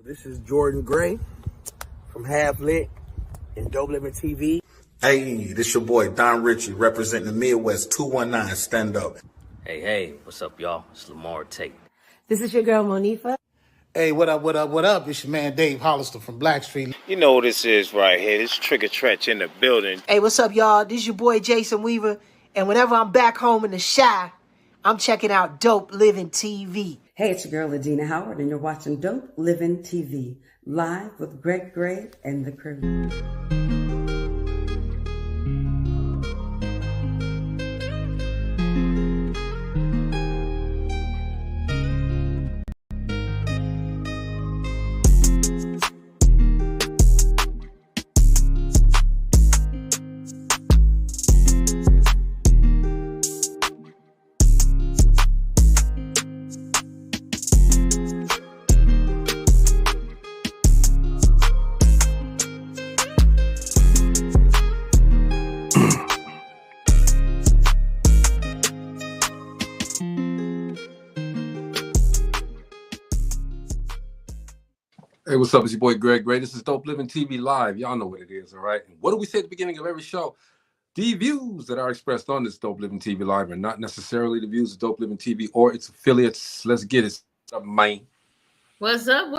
This is Jordan Gray from Half Lit and DopelivenTV. Hey, this your boy Don Ritchie representing the Midwest 219 Stand Up. Hey, what's up, y'all? It's Lamar Tate. This is your girl, Monifa. Hey, what up? It's your man, Dave Hollister from Blackstreet. You know what this is right here. This Trigger Trench in the building. Hey, what's up, y'all? This is your boy, Jason Weaver. And whenever I'm back home in the Chi, I'm checking out Dope Living TV. Hey, it's your girl, Adina Howard, and you're watching Dope Living TV, live with Greg Gray and the crew. Hey, what's up? It's your boy Greg Gray. This is Dope Living TV Live. Y'all know what it is, all right? And what do we say at the beginning of every show? The views that are expressed on this Dope Living TV Live are not necessarily the views of Dope Living TV or its affiliates. Let's get it. What's up, man? What's up?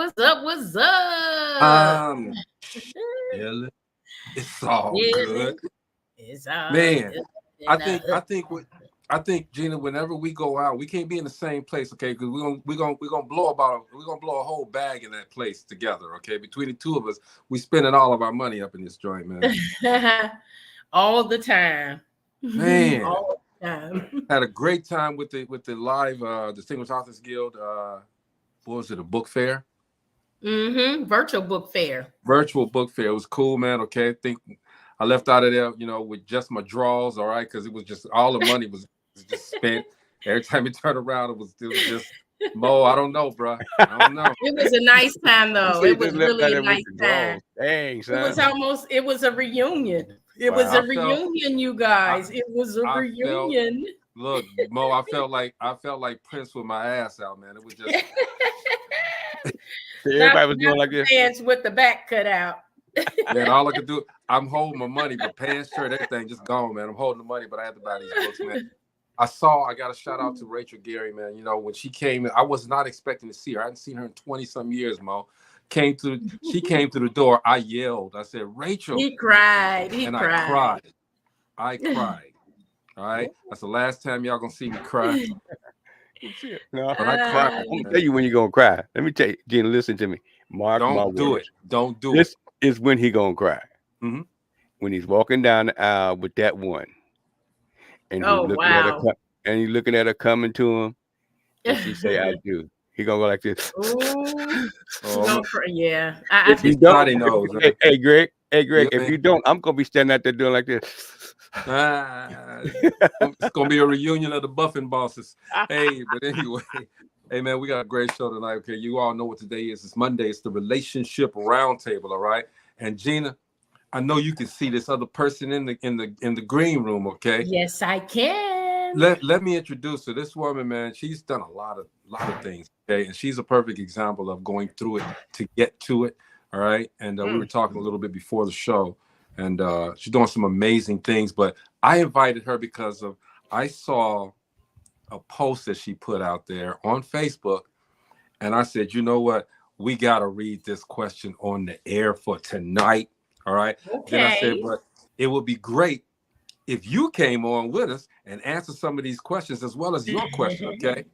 It's all good. It's all Man, good. I think Gina, whenever we go out, we can't be in the same place, okay? Because we're gonna blow a whole bag in that place together, okay? Between the two of us, we spending all of our money up in this joint, man. All the time, man. All the time. Had a great time with the live Distinguished Authors Guild. What was it? A book fair? Virtual book fair. Virtual book fair. It was cool, man. Okay, I think I left out of there, with just my draws, all right, because it was just all the money was just spent. Every time you turn around, it was just Mo. I don't know, bro. I don't know. It was a nice time, though. It was really a nice time. Dang, son. It was a reunion. It was a reunion, you guys. It was a reunion. Look, Mo, I felt like Prince with my ass out, man. It was just everybody was doing like this. Pants with the back cut out. Man, all I could do, I'm holding my money, but pants, shirt, everything just gone, man. I'm holding the money, but I had to buy these books, man. I got a shout out to Rachel Gary, man. When she came in, I was not expecting to see her. I hadn't seen her in 20-some years, Mo. She came through the door. I yelled. I said, Rachel. He cried. I cried. All right. That's the last time y'all gonna see me cry. No, I cry. I'm gonna tell you when you're gonna cry. Let me tell you, Gina, listen to me. Mark my words. Don't do it. This is when he gonna cry. Mm-hmm. When he's walking down the aisle with that one. And he's looking at her coming to him. And she say, I do. He gonna go like this. Yeah. If you don't, knows. Hey, Greg, Yeah, if man. you don't, I'm gonna be standing out there doing like this. It's gonna be a reunion of the Buffin bosses. Hey, but anyway, hey man, we got a great show tonight. Okay, you all know what today is. It's Monday. It's the Relationship Roundtable. All right, and Gina, I know you can see this other person in the green room. Okay. Yes, I can. Let me introduce her. This woman, man, she's done a lot of things. Okay, and she's a perfect example of going through it to get to it. All right, and we were talking a little bit before the show. And she's doing some amazing things. But I invited her because I saw a post that she put out there on Facebook. And I said, you know what? We got to read this question on the air for tonight. All right. Okay. Then I said, but it would be great if you came on with us and answered some of these questions as well as your question. Okay.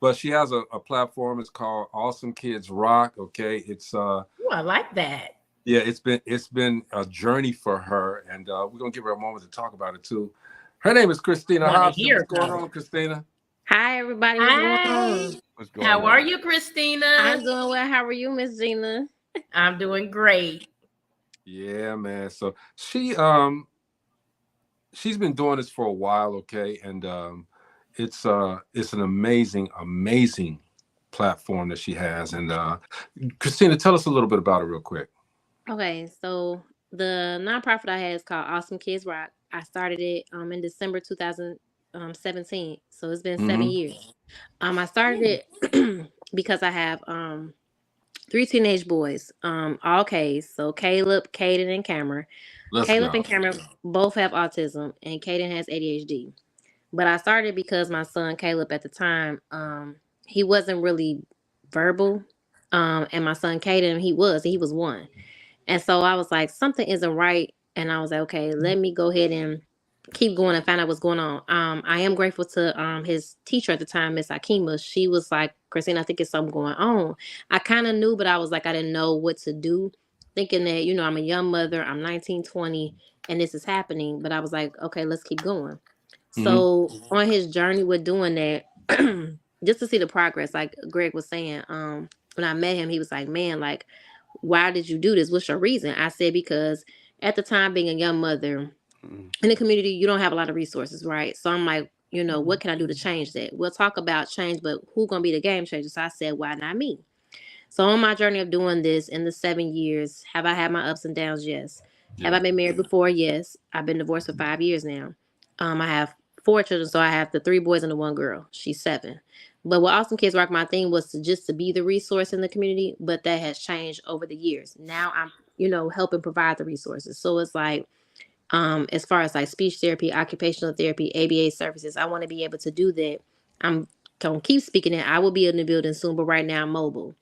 But she has a platform. It's called Awesome Kids Rock. Okay. It's I like that. Yeah, it's been a journey for her, and we're gonna give her a moment to talk about it too. Her name is Christina Hobson. What's going on, Christina? Hi, everybody. What's going on? How are you, Christina? I'm doing well. How are you, Miss Gina? I'm doing great. Yeah, man. So she's been doing this for a while, okay, and it's an amazing platform that she has. And Christina, tell us a little bit about it real quick. Okay, so the nonprofit I had is called Awesome Kids Rock. I started it in December 2017, so it's been 7 years. I started it because I have 3 teenage boys, all K's. So Caleb, Caden, and Cameron. Let's Caleb go. and Cameron both have autism, and Caden has ADHD. But I started because my son Caleb at the time, he wasn't really verbal, and my son Caden, he was 1, and so I was like, something isn't right, and I was like, okay, let me go ahead and keep going and find out what's going on. I am grateful to his teacher at the time, Miss Akima. She was like, Christine, I think it's something going on. I kind of knew, but I was like, I didn't know what to do, thinking that, I'm a young mother, I'm 19, 20, and this is happening. But I was like, okay, let's keep going. So on his journey with doing that, just to see the progress, like Greg was saying, when I met him, he was like, man, like, why did you do this? What's your reason? I said, because at the time, being a young mother in the community, you don't have a lot of resources, right? So I'm like, what can I do to change that? We'll talk about change, but who's going to be the game changer? So I said, why not me? So on my journey of doing this in the 7 years, have I had my ups and downs? Yes. Have I been married before? Yes. I've been divorced for 5 years now. I have 4 children, so I have the 3 boys and the 1 girl. She's 7. But with Awesome Kids Rock, my thing was to be the resource in the community, but that has changed over the years. Now I'm, helping provide the resources. So it's like, as far as like speech therapy, occupational therapy, ABA services, I want to be able to do that. I'm gonna keep speaking it. I will be in the building soon, but right now I'm mobile.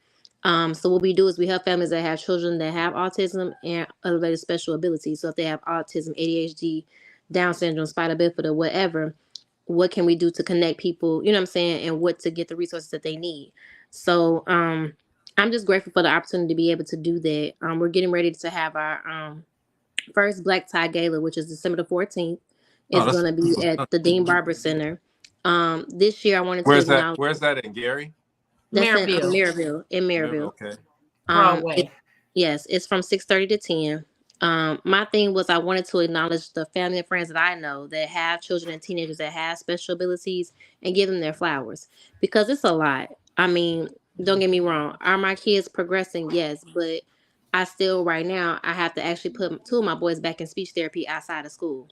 So what we do is we help families that have children that have autism and other special abilities. So if they have autism, ADHD, Down syndrome, spina bifida, whatever, what can we do to connect people, you know what I'm saying, and what to get the resources that they need. So I'm just grateful for the opportunity to be able to do that. We're getting ready to have our first Black Tie Gala, which is December the 14th. It's going to be at the Dean Barber Center. This year I wanted to acknowledge. Where's that in Gary? That's Maryville. in Maryville. Okay. Broadway. Yes, it's from 6:30 to 10. My thing was I wanted to acknowledge the family and friends that I know that have children and teenagers that have special abilities and give them their flowers, because it's a lot. I mean, don't get me wrong. Are my kids progressing? Yes, but I still right now I have to actually put 2 of my boys back in speech therapy outside of school.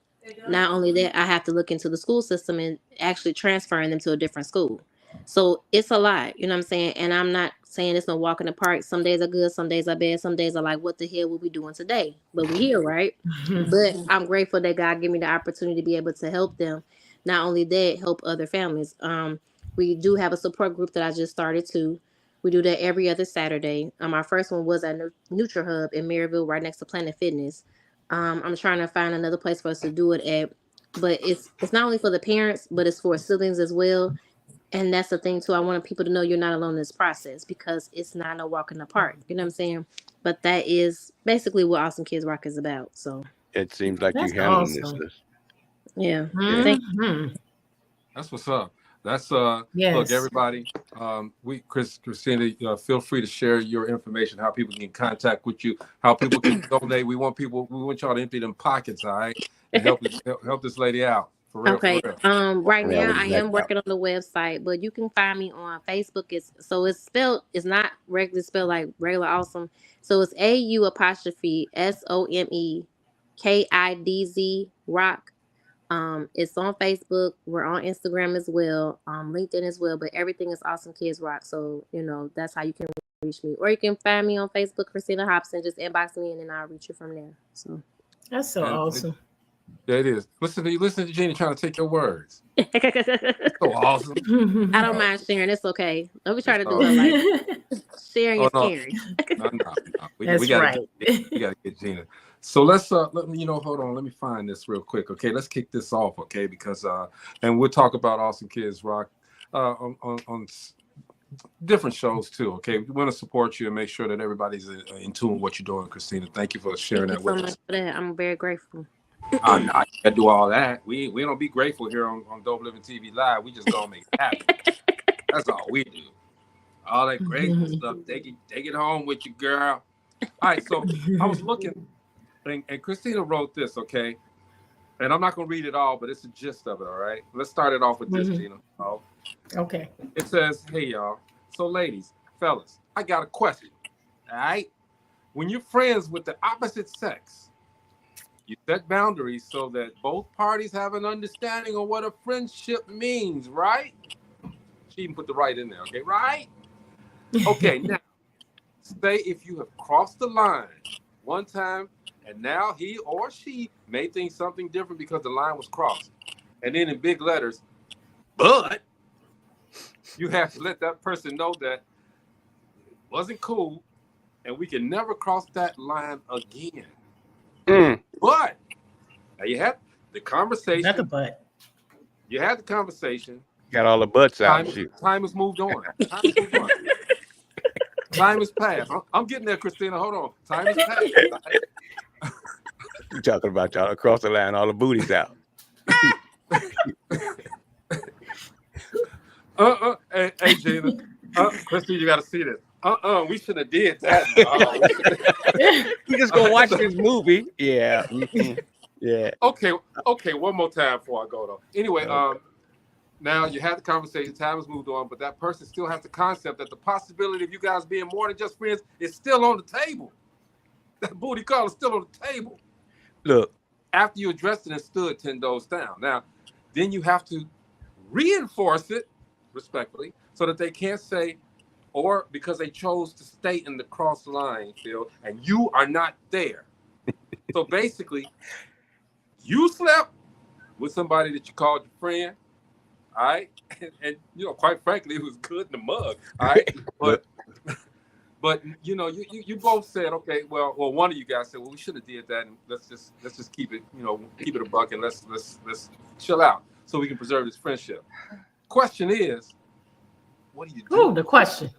Not only that, I have to look into the school system and actually transferring them to a different school. So it's a lot, you know what I'm saying? And I'm not saying it's no walk in the park. Some days are good, some days are bad, some days are like, what the hell will we doing today? But we're here, right? But I'm grateful that God gave me the opportunity to be able to help them. Not only that, help other families. We do have a support group that I just started too. We do that every other Saturday. Our first one was at Nutri Hub in Maryville, right next to Planet Fitness. I'm trying to find another place for us to do it at, but it's not only for the parents, but it's for siblings as well. And that's the thing too. I want people to know you're not alone in this process, because it's not no walk in the park. You know what I'm saying? But that is basically what Awesome Kids Rock is about. So it seems like That's you handling awesome. this. yeah. That's what's up. That's Yes. Look, everybody. Christina, feel free to share your information, how people can contact with you, how people can donate. We want y'all to empty them pockets, all right, and help this lady out. For real, Okay. for real. Right now I am working on the website, but you can find me on Facebook. It's not regularly spelled like regular awesome. So it's AUSOMEKIDZ rock. It's on Facebook. We're on Instagram as well, LinkedIn as well, but everything is Awesome Kids Rock. So, that's how you can reach me. Or you can find me on Facebook, Christina Hobson, just inbox me and then I'll reach you from there. So that's so awesome. Yeah, it is. Listen to Jeannie trying to take your words. So awesome. I don't mind sharing. It's okay. Don't be trying to do it like sharing is caring. No. We That's gotta get Gina. So let's hold on. Let me find this real quick. Okay, let's kick this off. Okay, because and we'll talk about Awesome Kids Rock on different shows too. Okay, we want to support you and make sure that everybody's in tune with what you're doing, Christina. Thank you for sharing that with us. Thank you so much for that. I'm very grateful. I can't do all that. We don't be grateful here on DopelivenTV Live. We just gonna make it happen. That's all we do. All that grateful stuff. Take it home with you, girl. All right. So I was looking, and Christina wrote this. Okay, and I'm not gonna read it all, but it's the gist of it. All right. Let's start it off with this, Gina. Oh. Okay. It says, "Hey y'all. So ladies, fellas, I got a question. All right. When you're friends with the opposite sex, you set boundaries so that both parties have an understanding of what a friendship means, right?" She even put the right in there, okay? Right? Okay, now, say if you have crossed the line one time and now he or she may think something different because the line was crossed. And then in big letters, but you have to let that person know that it wasn't cool and we can never cross that line again. But now you had the conversation. Not the butt. You had the conversation. Got all the butts out. Time has moved on. Time has moved on. Time has passed. I'm getting there, Christina. Hold on. Time has passed. You talking about y'all across the line, all the booties out. Hey, Gina. Christina, you got to see this. We should have did that. We just gonna watch this movie. Yeah. Yeah. Okay. One more time before I go though. Anyway, now you had the conversation. Time has moved on, but that person still has the concept that the possibility of you guys being more than just friends is still on the table. That booty call is still on the table. Look, after you addressed it and stood 10 toes down, now then you have to reinforce it respectfully so that they can't say, or because they chose to stay in the cross line field and you are not there. So basically, you slept with somebody that you called your friend, all right? And you know, quite frankly, it was good in the mug, all right? But you know, you both said, okay, well, one of you guys said, well, we should have did that, and let's just keep it, you know, keep it a buck, and let's chill out so we can preserve this friendship. Question is, what do you do? Ooh, the question.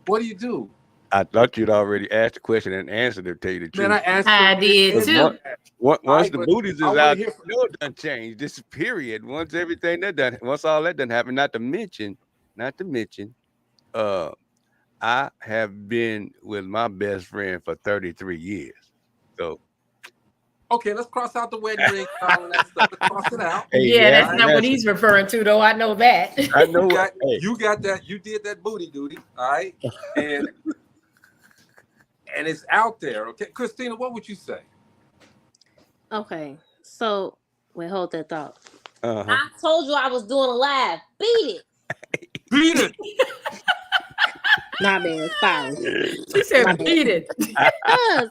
What do you do? I thought you'd already asked the question and answered it, tell you the truth. Man, I did too. Once the booties is out, you know it done changed. This period. Once everything that done, once all that done happened, not to mention, I have been with my best friend for 33 years. So okay, let's cross out the wedding ring and all of that stuff. Let's cross it out. Hey, yeah, that's not what he's referring to, though. I know that. I know you got that. You did that booty duty, all right? And it's out there. Okay, Christina, what would you say? Okay, so wait, hold that thought. I told you I was doing a live. Beat it. Beat it. Not bad. Sorry. She said, "Beat it." I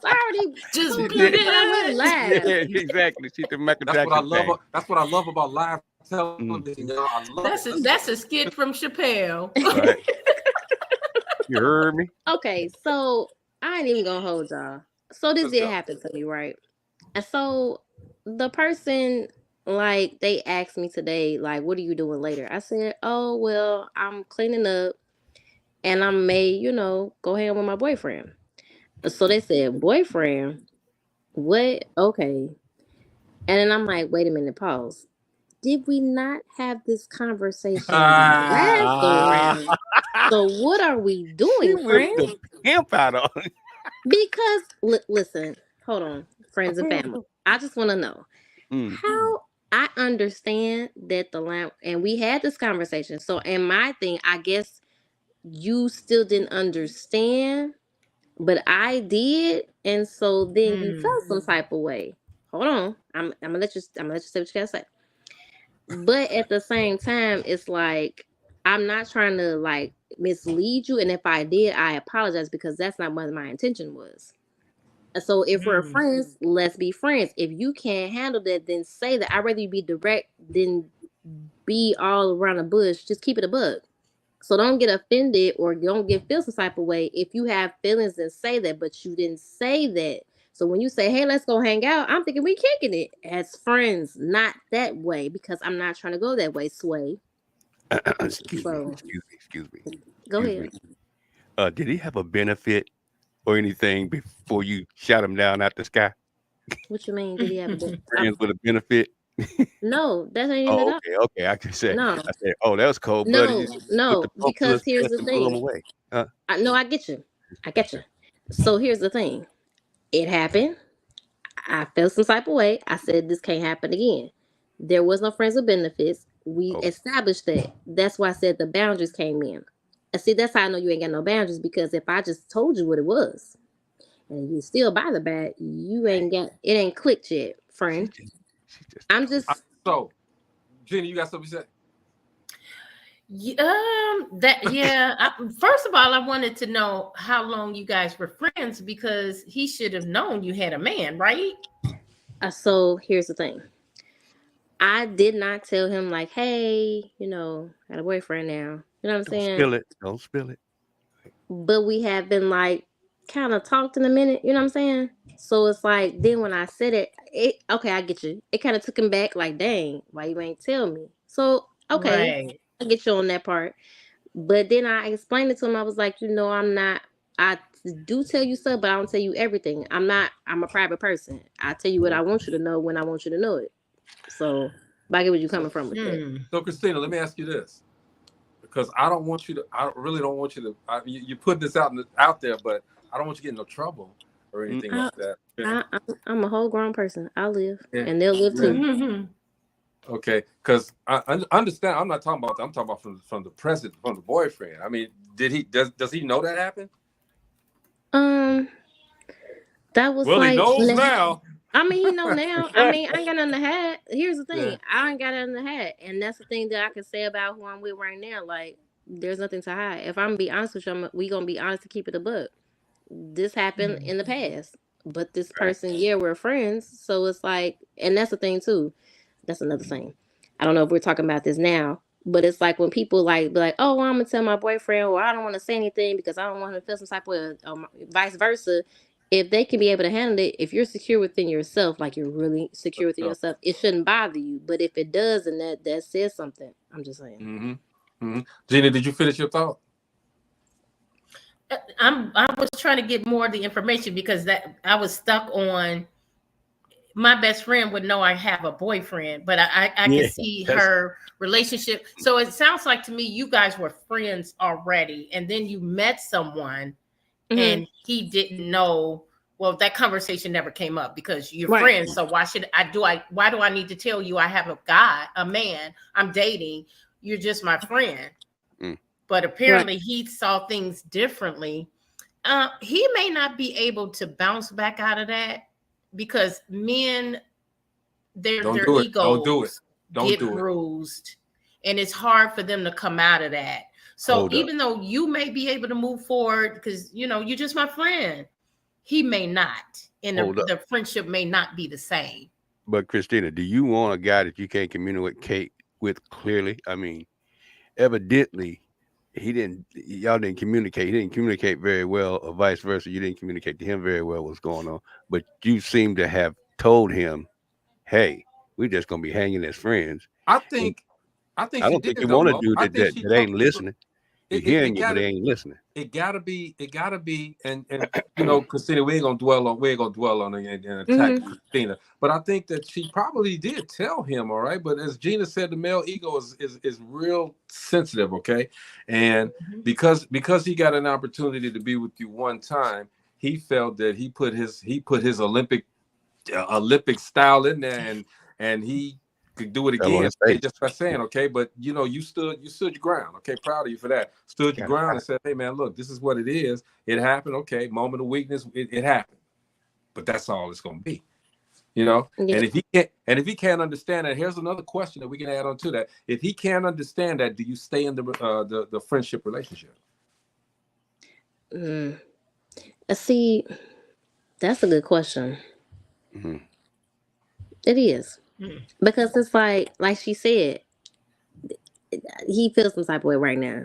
already just beat it. I went live. Yeah, exactly. She the Michael Jackson. That's what I love about live television, y'all. I love that's a skit from Chappelle. Right. You heard me? Okay, so I ain't even gonna hold y'all. So this did happen to me, right? And so the person, like, they asked me today, like, what are you doing later? I said, oh, well, I'm cleaning up and I may, you know, go hang out with my boyfriend. So they said, boyfriend? What? Okay. And then I'm like, wait a minute, pause. Did we not have this conversation last go around? So what are we doing, friends? Pimp out on. Because listen, hold on, friends and family. I just want to know how I understand that the line, and we had this conversation. So, in my thing, I guess you still didn't understand, but I did, and so then you felt some type of way. Hold on, I'm gonna let you say what you gotta say. But at the same time, it's like I'm not trying to like mislead you, and if I did, I apologize because that's not what my intention was. So if we're friends, let's be friends. If you can't handle that, then say that. I'd rather you be direct than be all around the bush. Just keep it a bug. So don't get offended or don't feel some type of way. If you have feelings, then say that, but you didn't say that. So when you say, hey, let's go hang out, I'm thinking we kicking it as friends, not that way, because I'm not trying to go that way, Sway. Excuse me. Go ahead. Did he have a benefit or anything before you shot him down out the sky? What you mean? Did he have a benefit? Friends with a benefit? No, that ain't it. Okay. I can say. No. I said, oh, that was cold. No, because here's the thing. I get you. So here's the thing. It happened. I felt some type of way. I said this can't happen again. There was no friends with benefits. We established that. That's why I said the boundaries came in. And see, that's how I know you ain't got no boundaries, because if I just told you what it was and you still buy the bag, it ain't clicked yet, friend. So, Jenny, you got something to say? First of all, I wanted to know how long you guys were friends because he should have known you had a man, right? So here's the thing. I did not tell him like, hey, I got a boyfriend now. You know what I'm saying? Don't spill it. But we have been like kind of talked in a minute. You know what I'm saying? So it's like then when I said it, okay, I get you. It kind of took him back. Like, dang, why you ain't tell me? So okay, Right. I get you on that part. But then I explained it to him. I was like, I'm not. I do tell you stuff, but I don't tell you everything. I'm a private person. I tell you what I want you to know when I want you to know it. So, I get where you coming from with that. So, Christina, let me ask you this, because I really don't want you to. You put this out there, but I don't want you to get in no trouble or anything like that. I'm a whole grown person. I live, and they'll live too. Okay, because I understand. I'm not talking about that. I'm talking about from the boyfriend. I mean, does he know that happened? That was he knows now. I mean, he know now. I mean, I ain't got nothing to hide. Here's the thing. I ain't got nothing to hide. And that's the thing that I can say about who I'm with right now. Like, there's nothing to hide. If I'm gonna be honest with you, we gonna be honest to keep it a buck. This happened in the past. But this person, we're friends. So it's like, and that's the thing too. That's another thing. I don't know if we're talking about this now, but it's like when people be like, oh, well, I'm gonna tell my boyfriend, or I don't want to say anything because I don't want him to feel some type of way, vice versa. If they can be able to handle it, if you're secure within yourself, like you're really secure within yourself, it shouldn't bother you. But if it does, and that says something, I'm just saying. Gina, did you finish your thought? I was trying to get more of the information because I was stuck on. My best friend would know I have a boyfriend, but I can see her relationship. So it sounds like to me you guys were friends already, and then you met someone, and he didn't know. Well, that conversation never came up because you're friends. So why do I need to tell you I have a man I'm dating? You're just my friend. But apparently he saw things differently. He may not be able to bounce back out of that. Because men, their egos get bruised, and it's hard for them to come out of that. So even though you may be able to move forward, because you're just my friend, he may not, and the friendship may not be the same. But Christina, do you want a guy that you can't communicate with clearly? I mean, evidently, y'all didn't communicate. He didn't communicate very well, or vice versa. You didn't communicate to him very well what's going on. But you seem to have told him, hey, we're just gonna be hanging as friends. I don't think you want to do that ain't listening. You're hearing it, but they ain't listening. It gotta be, and Christina, we ain't gonna dwell on it and attack Christina. But I think that she probably did tell him, all right. But as Gina said, the male ego is real sensitive, okay? And because he got an opportunity to be with you one time, he felt that he put his Olympic style in there, and he could do it again just by saying, okay, but you stood your ground. Okay, proud of you for that. Stood your ground and said, hey man, look, this is what it is. It happened. Okay, moment of weakness. It happened, but that's all it's gonna be. And if he can't understand that, here's another question that we can add on to that. If he can't understand that, do you stay in the friendship relationship? See, that's a good question. It is. Because it's like she said, he feels some type of way right now.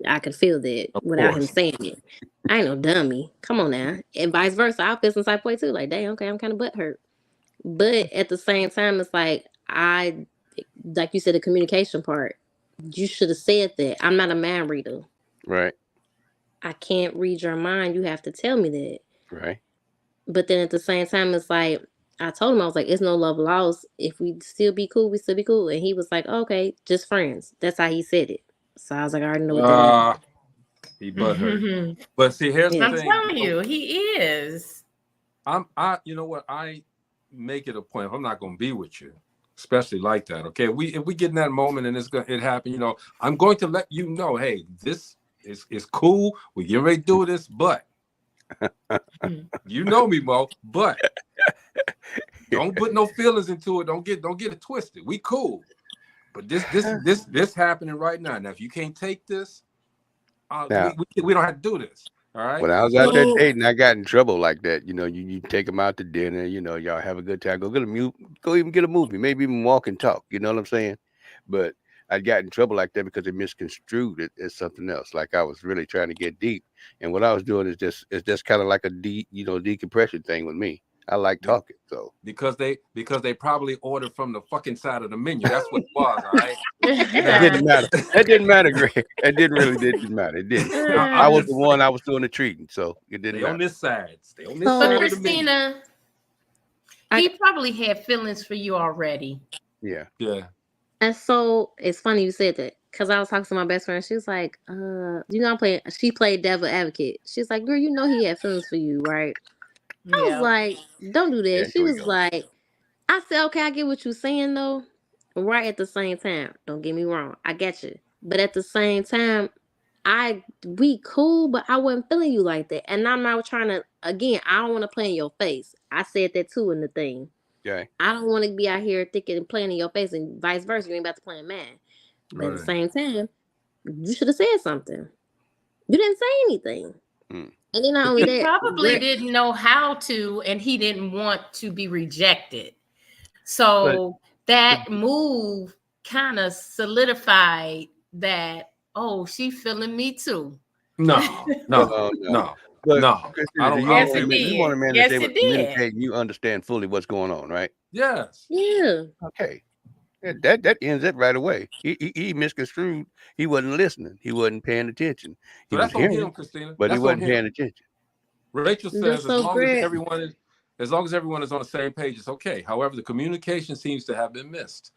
I can feel that without him saying it. I ain't no dummy. Come on now. And vice versa, I feel some type of way too. Like, dang, okay, I'm kind of butthurt. But at the same time, it's like you said, the communication part. You should have said that. I'm not a mind reader. Right. I can't read your mind. You have to tell me that. Right. But then at the same time, it's like, I told him, I was like, it's no love lost. If we still be cool, we still be cool. And he was like, okay, just friends. That's how he said it. So I was like, I already know what that means. He butthurt. But see, here's the thing. I'm telling you, he is. You know what? I make it a point. If I'm not going to be with you, especially like that. Okay, if we get in that moment and it happen, I'm going to let you know, hey, this is cool. We get ready to do this, but you know me, Mo. But don't put no feelings into it. Don't get it twisted. We cool. But this happening right now. Now, if you can't take this, Now, we don't have to do this. All right. when I was out there dating, I got in trouble like that. You know, you take them out to dinner. You know, y'all have a good time. Go even get a movie. Maybe even walk and talk. You know what I'm saying? But I got in trouble like that because they misconstrued it as something else. Like I was really trying to get deep, and what I was doing is just kind of like a decompression thing with me. I like talking, so because they probably ordered from the fucking side of the menu. That's what it was. All right. it didn't matter. That didn't matter, Greg. It didn't matter. It didn't. I was the one. I was doing the treating, so it didn't matter. On this side. Stay on this But side. Christina, he probably had feelings for you already. Yeah. Yeah. And so it's funny you said that because I was talking to my best friend. She was like, she played devil advocate. She's like, girl, you know he had feelings for you, right? I was like, don't do that. Yeah, She was like, I said, okay, I get what you're saying though. Right at the same time, don't get me wrong, I get you. But at the same time, we cool, but I wasn't feeling you like that. And I'm not trying to, again, I don't want to play in your face. I said that too in the thing. Okay. I don't want to be out here thinking and playing in your face and vice versa. You ain't about to play in mine. But at the same time, you should have said something. You didn't say anything. And then not only that, probably didn't know how to, and he didn't want to be rejected. So that move kind of solidified that, oh, she feeling me too. No. But no. You want a man that's able to communicate and you understand fully what's going on, right? Yes. Yeah. Okay. That ends it right away. He misconstrued. He wasn't listening. He wasn't paying attention. He was hearing, Christina. but he wasn't paying attention. Rachel says as long as everyone is on the same page, it's okay. However, the communication seems to have been missed.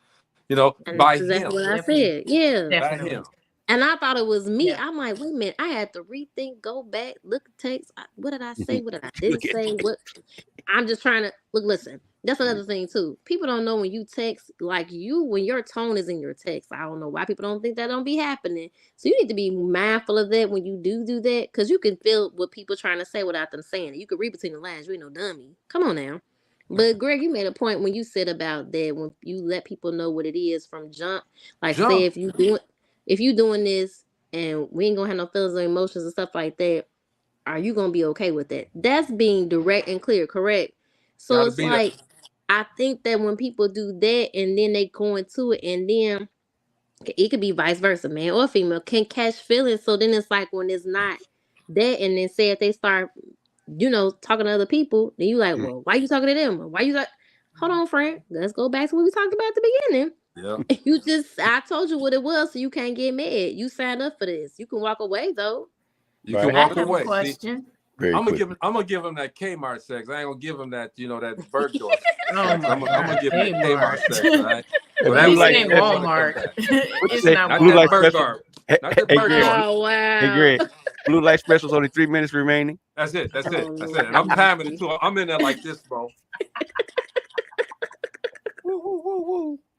You know, by him. What I said. Yeah. By him. And I thought it was me. I'm like, wait a minute. I had to rethink, go back, look at text. What did I say? What did I didn't say? What? I'm just trying to listen. That's another thing too. People don't know when you text, like when your tone is in your text. I don't know why people don't think that don't be happening. So you need to be mindful of that when you do that, because you can feel what people trying to say without them saying it. You can read between the lines. You ain't no dummy. Come on now. But Greg, you made a point when you said about that when you let people know what it is from jump. Like say if you doing this and we ain't gonna have no feelings or emotions and stuff like that, are you gonna be okay with that? That's being direct and clear, correct? So it's like I think that when people do that and then they go into it and then it could be vice versa, man or female can catch feelings. So then it's like when it's not that, and then say if they start, talking to other people, then you like, well, why you talking to them? Why you like? Hold on, friend. Let's go back to what we talked about at the beginning. Yeah. I told you what it was, so you can't get mad. You signed up for this. You can walk away though. You can walk away. Question. I'm gonna give him that Kmart sex. I ain't gonna give him that, that Bergdorf. I'm gonna give him that Kmart sex. Right? So he's saying Walmart. It's not blue light Bergdorf. Not that Bergdorf. Oh wow. Hey Greg, blue light specials only 3 minutes remaining. That's it. And I'm timing it too. I'm in there like this, bro.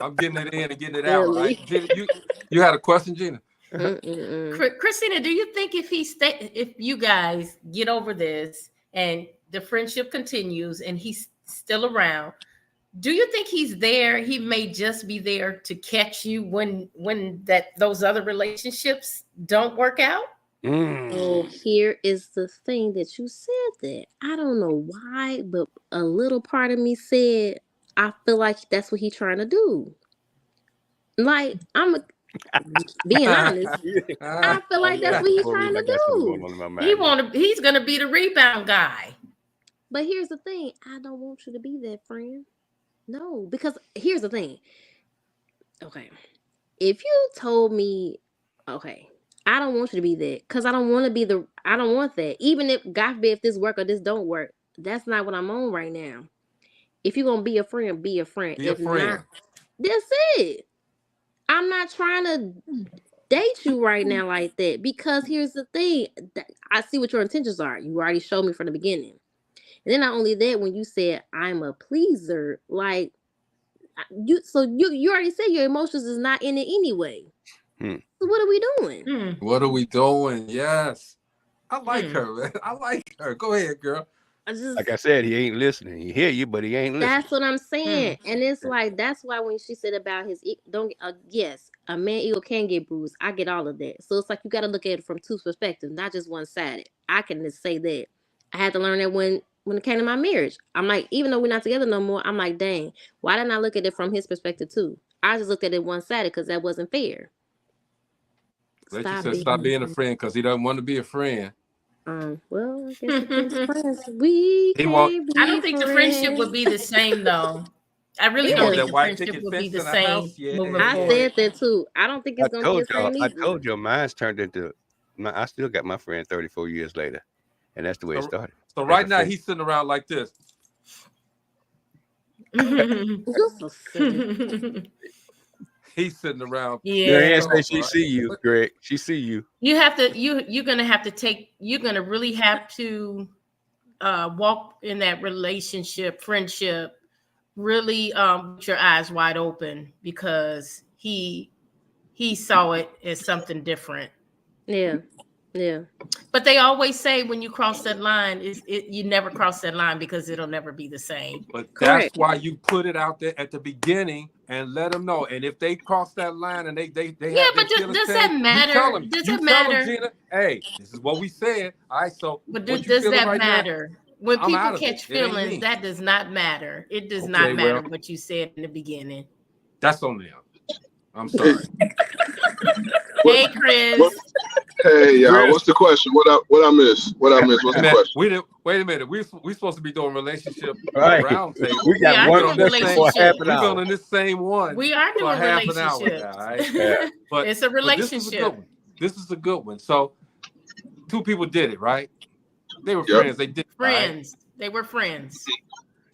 I'm getting it in and getting it out. Right? Gina, you had a question, Gina? Christina, do you think if you guys get over this and the friendship continues and he's still around, do you think he's there? He may just be there to catch you when those other relationships don't work out. Oh, here is the thing that you said that. I don't know why, but a little part of me said, I feel like that's what he's trying to do. Like, I'm being honest. I feel like that's what he's trying to do. He's gonna be the rebound guy. But here's the thing. I don't want you to be that friend. No, because here's the thing. Okay. If you told me, okay, I don't want you to be that, because I don't want that. Even if, God forbid, if this work or this don't work, that's not what I'm on right now. If you're going to be a friend, be a friend. Be a friend. Not, that's it. I'm not trying to date you right now like that, because here's the thing. I see what your intentions are. You already showed me from the beginning. And then not only that, when you said I'm a pleaser, like you already said your emotions is not in it anyway. So what are we doing? What are we doing? Yes. I like her, man. I like her. Go ahead, girl. Like I said, he ain't listening. He hear you, but he ain't listening. That's what I'm saying. And it's like, that's why when she said about his yes, a man ego can get bruised. I get all of that. So it's like you got to look at it from two perspectives, not just one sided. I can just say that I had to learn that when it came to my marriage. I'm like, even though we're not together no more, I'm like, dang, why didn't I look at it from his perspective too? I just looked at it one sided because that wasn't fair. Stop being a friend because he doesn't want to be a friend. Well, I guess it gets friends. We can't be I don't think the friendship would be the same though. I really don't think the friendship would be the same. I said that too. I don't think it's gonna be the same either. I told you, mine's turned into. I still got my friend 34 years later, and that's the way it started. So right now he's sitting around like this. He's sitting around. Yeah, she see you, Greg. She see you. You have to. You're gonna have to take. You're gonna really have to walk in that relationship, friendship, really with your eyes wide open because he saw it as something different. Yeah. But they always say when you cross that line, you never cross that line because it'll never be the same. But that's why you put it out there at the beginning and let them know. And if they cross that line and they yeah, but does that matter? Does it matter? Gina, hey, this is what we said. All right, so but does that matter? When people catch feelings, that does not matter. It does not matter what you said in the beginning. That's on them. I'm sorry. Hey, Chris. Hey, y'all. What's the question? What I miss? What's the question? Wait a minute. We're supposed to be doing relationship roundtable. We got one on this relationship. We're going in this same one. We are doing relationship. Right? But it's a relationship. This is a good one. So, two people did it, right? They were friends. They did friends. Right? They were friends.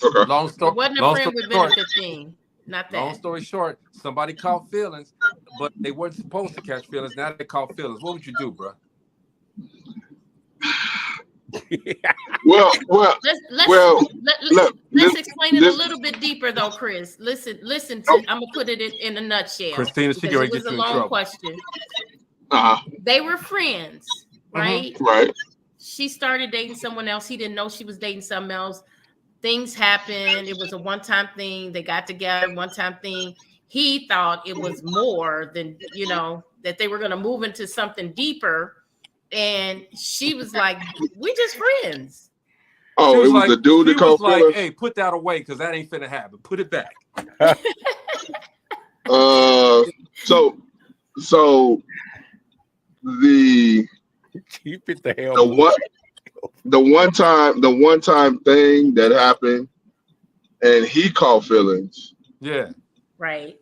Okay. Long story. It wasn't a friend with benefit thing. Not that. Long story short, somebody caught feelings, but they weren't supposed to catch feelings. Now they caught feelings. What would you do, bro? Let's explain it a little bit deeper, though, Chris. Listen. I'm gonna put it in a nutshell. Christina, she already it was a long question. They were friends, right? Right. She started dating someone else. He didn't know she was dating someone else. Things happened. It was a one-time thing. They got together, one-time thing. He thought it was more than, that they were going to move into something deeper. And she was like, we just friends. Oh, it was the dude that called like, hey, put that away because that ain't finna happen. Put it back. So the keep it the hell. The one time thing that happened, and he caught feelings. Yeah. Right.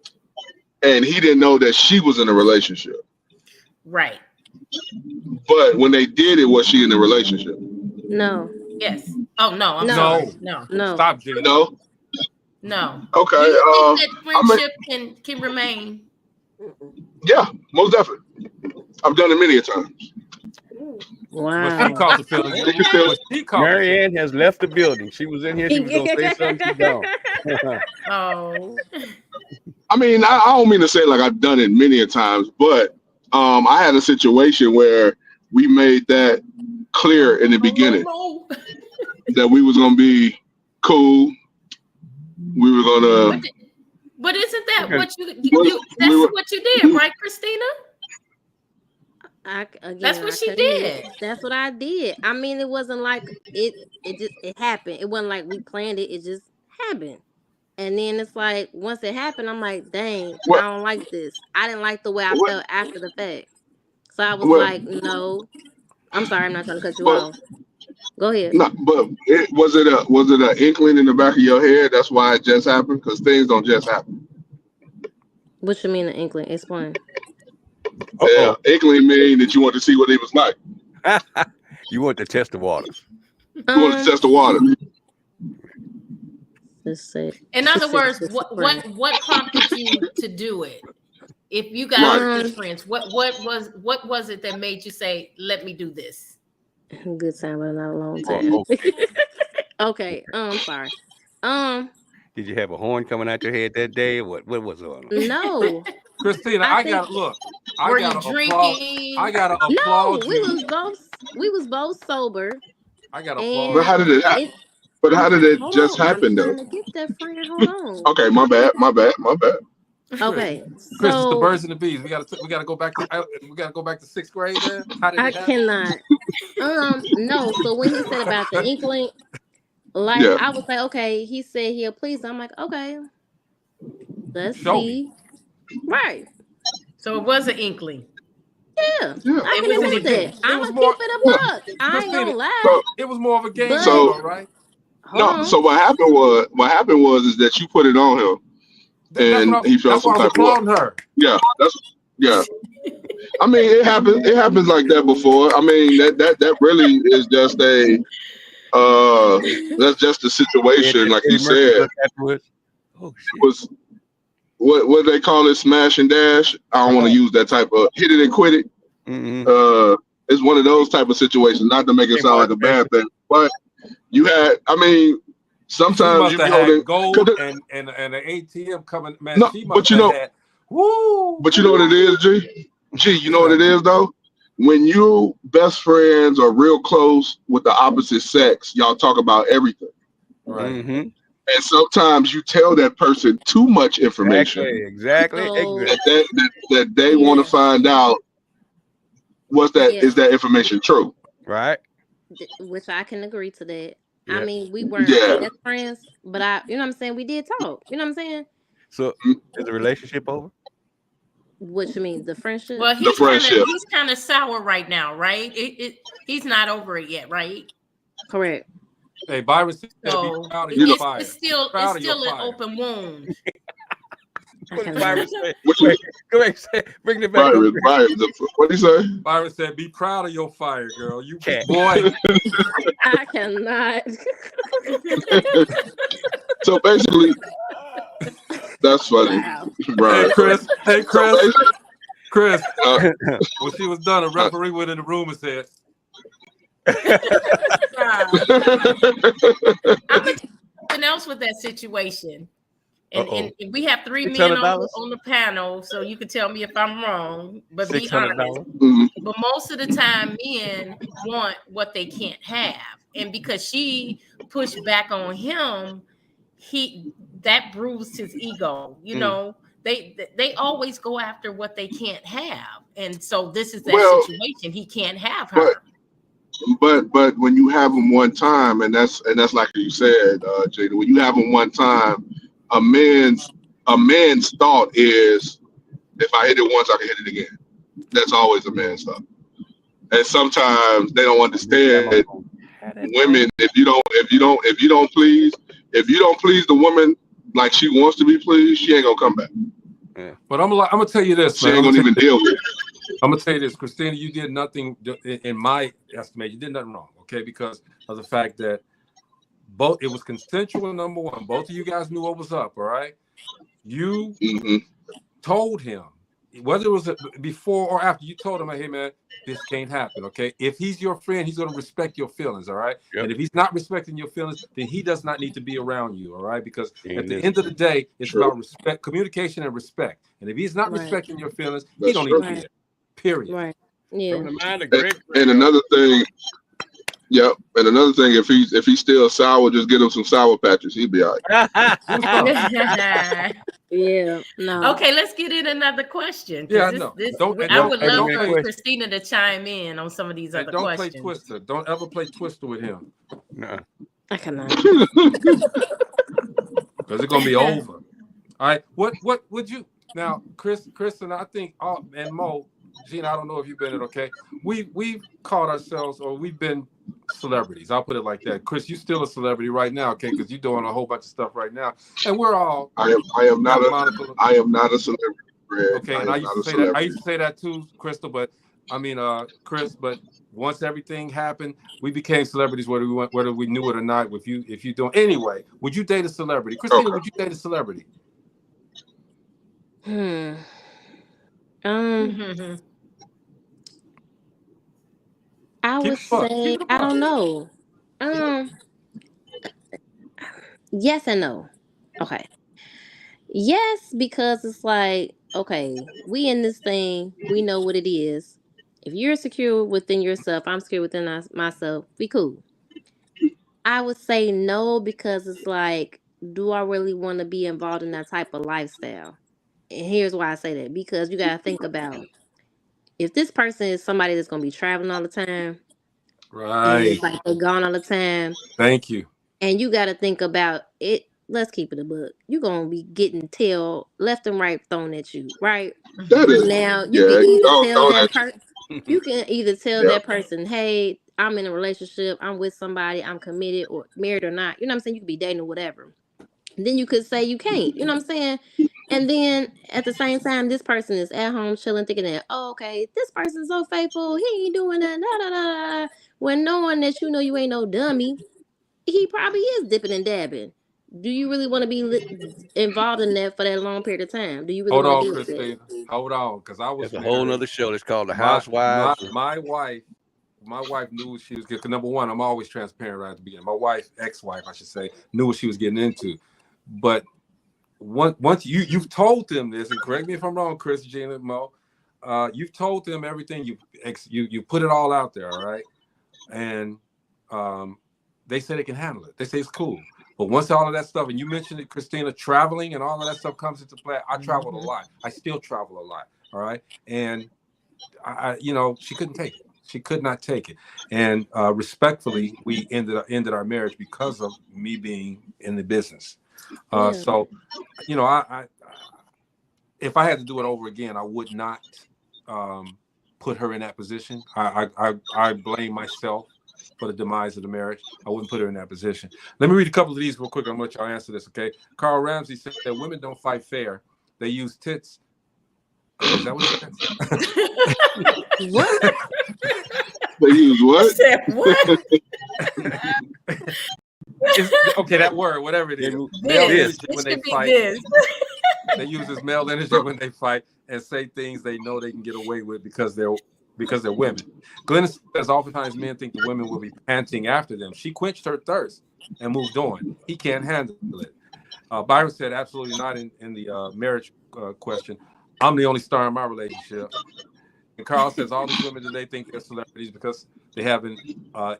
And he didn't know that she was in a relationship. Right. But when they did it, was she in a relationship? No. Yes. Oh no. I'm sorry. No. Stop, Jimmy. No. No. Okay. You think that friendship can remain? Yeah, most definitely. I've done it many a times. Wow. She caught the feeling. Marianne has left the building. She was in here. She was going to say something. She's gone. Oh. I mean, I don't mean to say like I've done it many a times, but I had a situation where we made that clear in the beginning that we was going to be cool. We were going to. But isn't that what what you did, right, Christina? That's what she did. That's what I did. I mean, it wasn't like it happened. It wasn't like we planned it. It just happened. And then it's like once it happened, I'm like, dang, I don't like this. I didn't like the way I felt after the fact. So I was like, no. I'm sorry, I'm not trying to cut you off. Go ahead. No, but was it an inkling in the back of your head? That's why it just happened? Because things don't just happen. What you mean an inkling? Explain. Yeah, inkling mean that you want to see what it was like. You want to test the waters. You want to test the water. Let's say. In other words, what prompted you to do it? If you guys were friends, what was it that made you say, "Let me do this"? Good time, but not a long time. Okay. Sorry. Did you have a horn coming out your head that day? What was on? No. Christina, I gotta were you drinking? I gotta applaud you. We was both sober. I got And But applause. how did it happen? it, But how did it hold just on, I'm happen though? trying to get that friend. Hold on. Okay, my bad. Chris, Okay, Chris, it's the so birds and the bees. We gotta go back to 6th grade. Then how did I it happen? cannot. No. So when he said about the inkling, like Yeah. I was like, okay. He said he'll please. I'm like, okay, let's Show me. see. Right. So it was an inkling. Yeah, Yeah. I It can was It an was a admit game. that. inkling. It I'm was gonna keep more. it a Yeah. buck. I ain't Christina, gonna lie. So it was more of a game But though, so right? hold no. on. So what happened was is that you put it on him, That's what and he felt that's some why I was type of way. applauding her. Yeah. Yeah. I mean, it happens. It happens like that before. I mean, that really is just that's just a situation. Like you Eddie Murphy said, look afterwards. Oh shit. was what they call it, smash and dash. I don't want to Right. use that type of hit it and quit it. Mm-hmm. It's one of those type of situations. Not to make it Hey, sound like Martin a Jackson. bad thing, but you had. I mean, She sometimes must you have be on had it. gold and an ATM coming. Man, No, she but must have had. Woo! you know what it is, G. G, you What's know what that? it is though. When you best friends are real close with the opposite sex, y'all talk about everything. Right. Mm-hmm. And sometimes you tell that person too much information Exactly. so that they want yeah, to find out yeah, is that information true? Right. which I can agree to that. I Yeah. mean, we weren't Yeah. best friends, but you know what I'm saying? We did talk. You know what I'm saying? So is the relationship over? What you mean, the friendship? Well, The friendship. he's kind of sour right now, right? He's not over it yet, right? Correct. Hey, Byron said, "Be So proud of You your know fire. it's still Proud of your an fire." open wound. I What did cannot. Byron say? what Wait, go back. Bring it back up. Byron, what do you say? Byron said, "Be proud of your fire, girl. You Cat. boy." I cannot. So basically, that's funny, Wow. Hey, Brian. Chris. Hey, So Chris. basically, Chris. uh, When she was done, a referee went in the room and said, I'm gonna something else with that situation. And we have 3 men $600. on the panel, so you can tell me if I'm wrong, but be honest. $600. mhm. But most of the time, men want what they can't have, and because she pushed back on him, that bruised his ego. You know, they always go after what they can't have, and so this is that Well, situation. He can't have but her. but when you have them one time, and that's like you said, Jada, when you have them one time, a man's thought is, if I hit it once, I can hit it again. That's always a man's thought. And sometimes they don't understand women. If you don't please the woman like she wants to be pleased, she ain't gonna come back. Yeah. "But I'm gonna tell you this, She man. ain't gonna even deal with it. I'm gonna tell you this, Christina. You did nothing, in my estimate. You did nothing wrong, okay? Because of the fact that it was consensual. Number one, both of you guys knew what was up. All right, you Mm-hmm. told him, whether it was before or after, you told him, hey man, this can't happen. Okay, if he's your friend, he's gonna respect your feelings. All right, Yep. and if he's not respecting your feelings, then he does not need to be around you. All right, because at the Ain't end of the day, it's True. about respect, communication, and respect. And if he's not Right. respecting your feelings, he That's don't need true. to be Right. there. Period. Right. Yeah. From the mind of Greg. And another thing, yep. And another thing, if he's still sour, just get him some Sour Patches. He'll be all right. Yeah. No. Okay, let's get in another question. Yeah, I This, know. this, Don't I would love play, for Christina to chime in on some of these and other don't play questions. Twister. Don't ever play Twister with him, No. I cannot. because it's gonna be over. All right. What would you now, Chris, and I think and Mo, Gina, I don't know if you've been it, okay. We've caught ourselves, or we've been celebrities. I'll put it like that. Chris, you're still a celebrity right now, okay, because you're doing a whole bunch of stuff right now. And we're all I am not a celebrity, Greg. okay, and I used to say that. I used to say that too, Crystal, but I mean Chris, but once everything happened, we became celebrities whether we knew it or not. If you don't anyway, would you date a celebrity? Christina, Okay. would you date a celebrity? I would say I don't know. Yes and no. Okay. Yes, because it's like, okay, we in this thing, we know what it is. If you're secure within yourself, I'm secure within myself. We cool. I would say no, because it's like, do I really want to be involved in that type of lifestyle? And here's why I say that, because you got to think about, if this person is somebody that's going to be traveling all the time, and Right. it's like they're gone all the time, Thank you. and you got to think about it. Let's keep it a book. You're going to be getting tail left and right thrown at you, right? That is, Now, you yeah, can either tell thrown that at you. person, you can either tell Yeah. that person, hey, I'm in a relationship, I'm with somebody, I'm committed or married or not. You know what I'm saying? You could be dating or whatever. Then you could say you can't. You know what I'm saying? And then at the same time, this person is at home chilling, thinking that, oh, okay, this person's so faithful, he ain't doing that, da, da, da, da. When knowing that you know you ain't no dummy, he probably is dipping and dabbing. Do you really want to be involved in that for that long period of time? Do you really Hold want to on, deal with that? Christina. Hold on, because I was That's a whole married. nother show. It's called The My Housewives. my wife. My wife knew what she was getting. Number one, I'm always transparent right at the beginning. My wife, ex-wife, I should say, knew what she was getting into. But once you've told them this, and correct me if I'm wrong, Chris, Gina, Mo, you've told them everything. You put it all out there, all right? And they say they can handle it. They say it's cool. But once all of that stuff, and you mentioned it, Christina, traveling and all of that stuff comes into play. I traveled a lot. I still travel a lot. All right, and I she couldn't take it. She could not take it, and respectfully, we ended our marriage because of me being in the business. Yeah. So, I if I had to do it over again, I would not put her in that position. I blame myself for the demise of the marriage. I wouldn't put her in that position. Let me read a couple of these real quick. I'm gonna let y'all answer this, okay? Carl Ramsey said that women don't fight fair. They use tits. Is that what it says? What? They use what? Said what? Okay, that word, whatever it is. Male energy when they fight. They use this male energy when they fight and say things they know they can get away with because they're women. Glenn says oftentimes men think the women will be panting after them. She quenched her thirst and moved on. He can't handle it. Byron said absolutely not in the marriage question. I'm the only star in my relationship. And Carl says all these women today think they're celebrities because they have an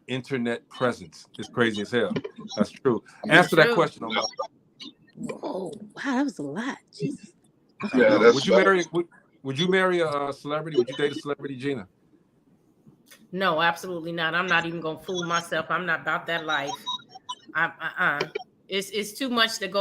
internet presence. It's crazy as hell. That's true. Answer that question, Omar. Whoa! Wow, that was a lot. Jesus. Yeah, Would you marry a celebrity? Would you date a celebrity, Gina? No, absolutely not. I'm not even gonna fool myself. I'm not about that life. It's too much that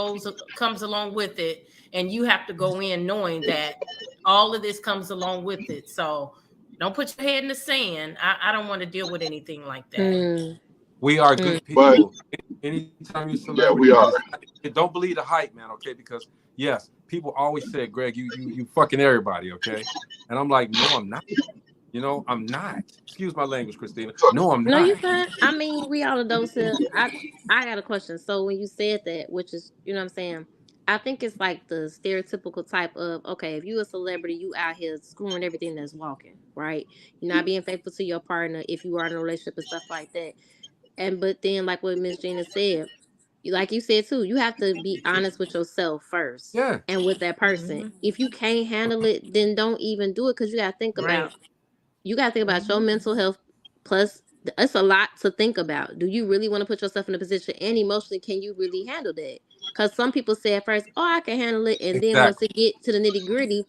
comes along with it, and you have to go in knowing that all of this comes along with it. So don't put your head in the sand. I don't want to deal with anything like that. We are good people. Anytime you're a celebrity, we are. Don't believe the hype, man. Okay, because yes, people always say, "Greg, you fucking everybody." Okay, and I'm like, no, I'm not. I'm not. Excuse my language, Christina. No, I'm not. No, you can't. I mean, we all adults here. I got a question. So when you said that, which is, you know what I'm saying, I think it's like the stereotypical type of, okay, if you a celebrity, you out here screwing everything that's walking, right? You're not being faithful to your partner if you are in a relationship and stuff like that. But then, like what Miss Gina said, like you said too, you have to be honest with yourself first. Yeah. And with that person. If you can't handle it, then don't even do it, because you got to think about your mental health. Plus, it's a lot to think about. Do you really want to put yourself in a position, and emotionally, can you really handle that? Because some people say at first, oh, I can handle it. And then once it get to the nitty gritty,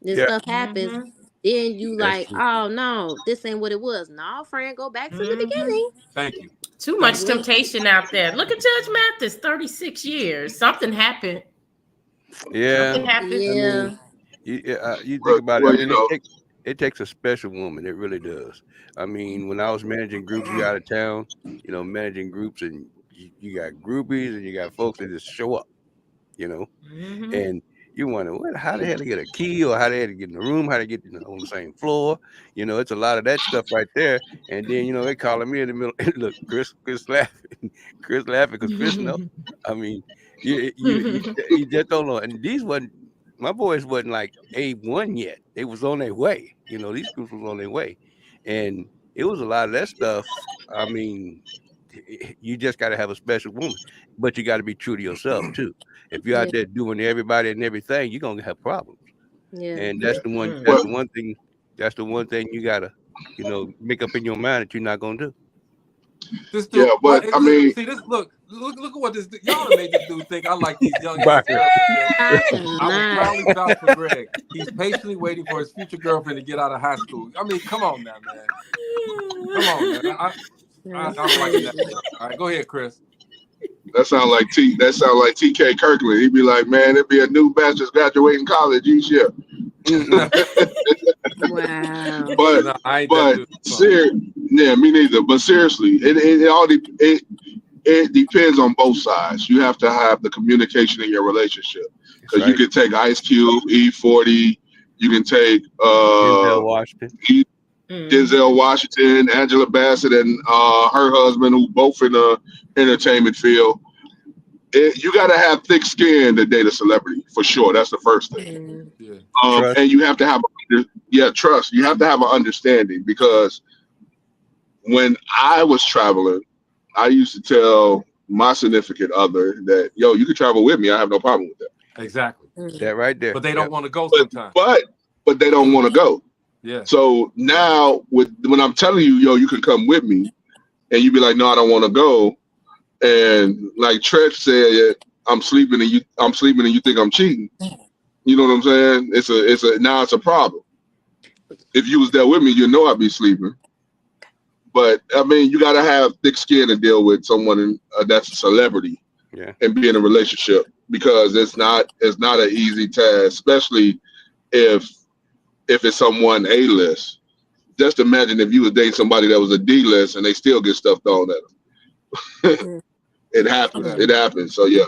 this stuff happens. Then you like, oh no, this ain't what it was. No, friend, go back to the beginning. Thank you. Too much temptation out there. Look at Judge Mathis, 36 years. Something happened. Yeah. Something happened. Yeah. I mean, you think about it. I mean, it takes a special woman. It really does. I mean, when I was managing groups out of town, managing groups, and you got groupies and you got folks that just show up, and you wonder how the hell they get a key, or how they had to get in the room, how they get on the same floor. It's a lot of that stuff right there. And then they calling me in the middle. Look, Chris laughing, because Chris knows. I mean, you just don't know. And my boys wasn't like A1 yet. They was on their way. These groups was on their way, and it was a lot of that stuff. I mean, you just got to have a special woman, but you got to be true to yourself too. If you're out there doing everybody and everything, you're gonna have problems. Yeah. And that's the one. That's the one thing. That's the one thing you gotta, make up in your mind that you're not gonna do. This dude, Yeah, but I mean, see this. Look at what this. Y'all done made this dude think I like these young ass Byron. girls. I I will cannot. proudly vouch for Greg. He's patiently waiting for his future girlfriend to get out of high school. I mean, come on now, man. Come on, man. I'm liking that. All right, go ahead, Chris. that sounds like TK Kirkland. He'd be like, man, it'd be a new batch just graduating college each year. Wow. But No, I ain't that dude. yeah, me neither. But seriously, it depends on both sides. You have to have the communication in your relationship, because Right. you can take Ice Cube, E40, you can take Denzel Washington. Denzel Washington, Angela Bassett, and her husband, who both in the entertainment field. You got to have thick skin to date a celebrity, for sure. That's the first thing. Yeah. Trust. And you have to have trust. You have to have an understanding, because when I was traveling, I used to tell my significant other that, yo, you can travel with me. I have no problem with that. Exactly. That right there. But they don't want to go But sometimes. but they don't want to go. Yeah. So now when I'm telling you, yo, you can come with me, and you be like, no, I don't want to go. And like Trev said, I'm sleeping and you think I'm cheating. You know what I'm saying? It's a problem. If you was there with me, you know I'd be sleeping. But I mean, you gotta have thick skin to deal with someone that's a celebrity, and be in a relationship, because it's not an easy task, especially if it's someone A-list. Just imagine if you was dating somebody that was a D-list and they still get stuff thrown at them. It happens. It happens. So yeah.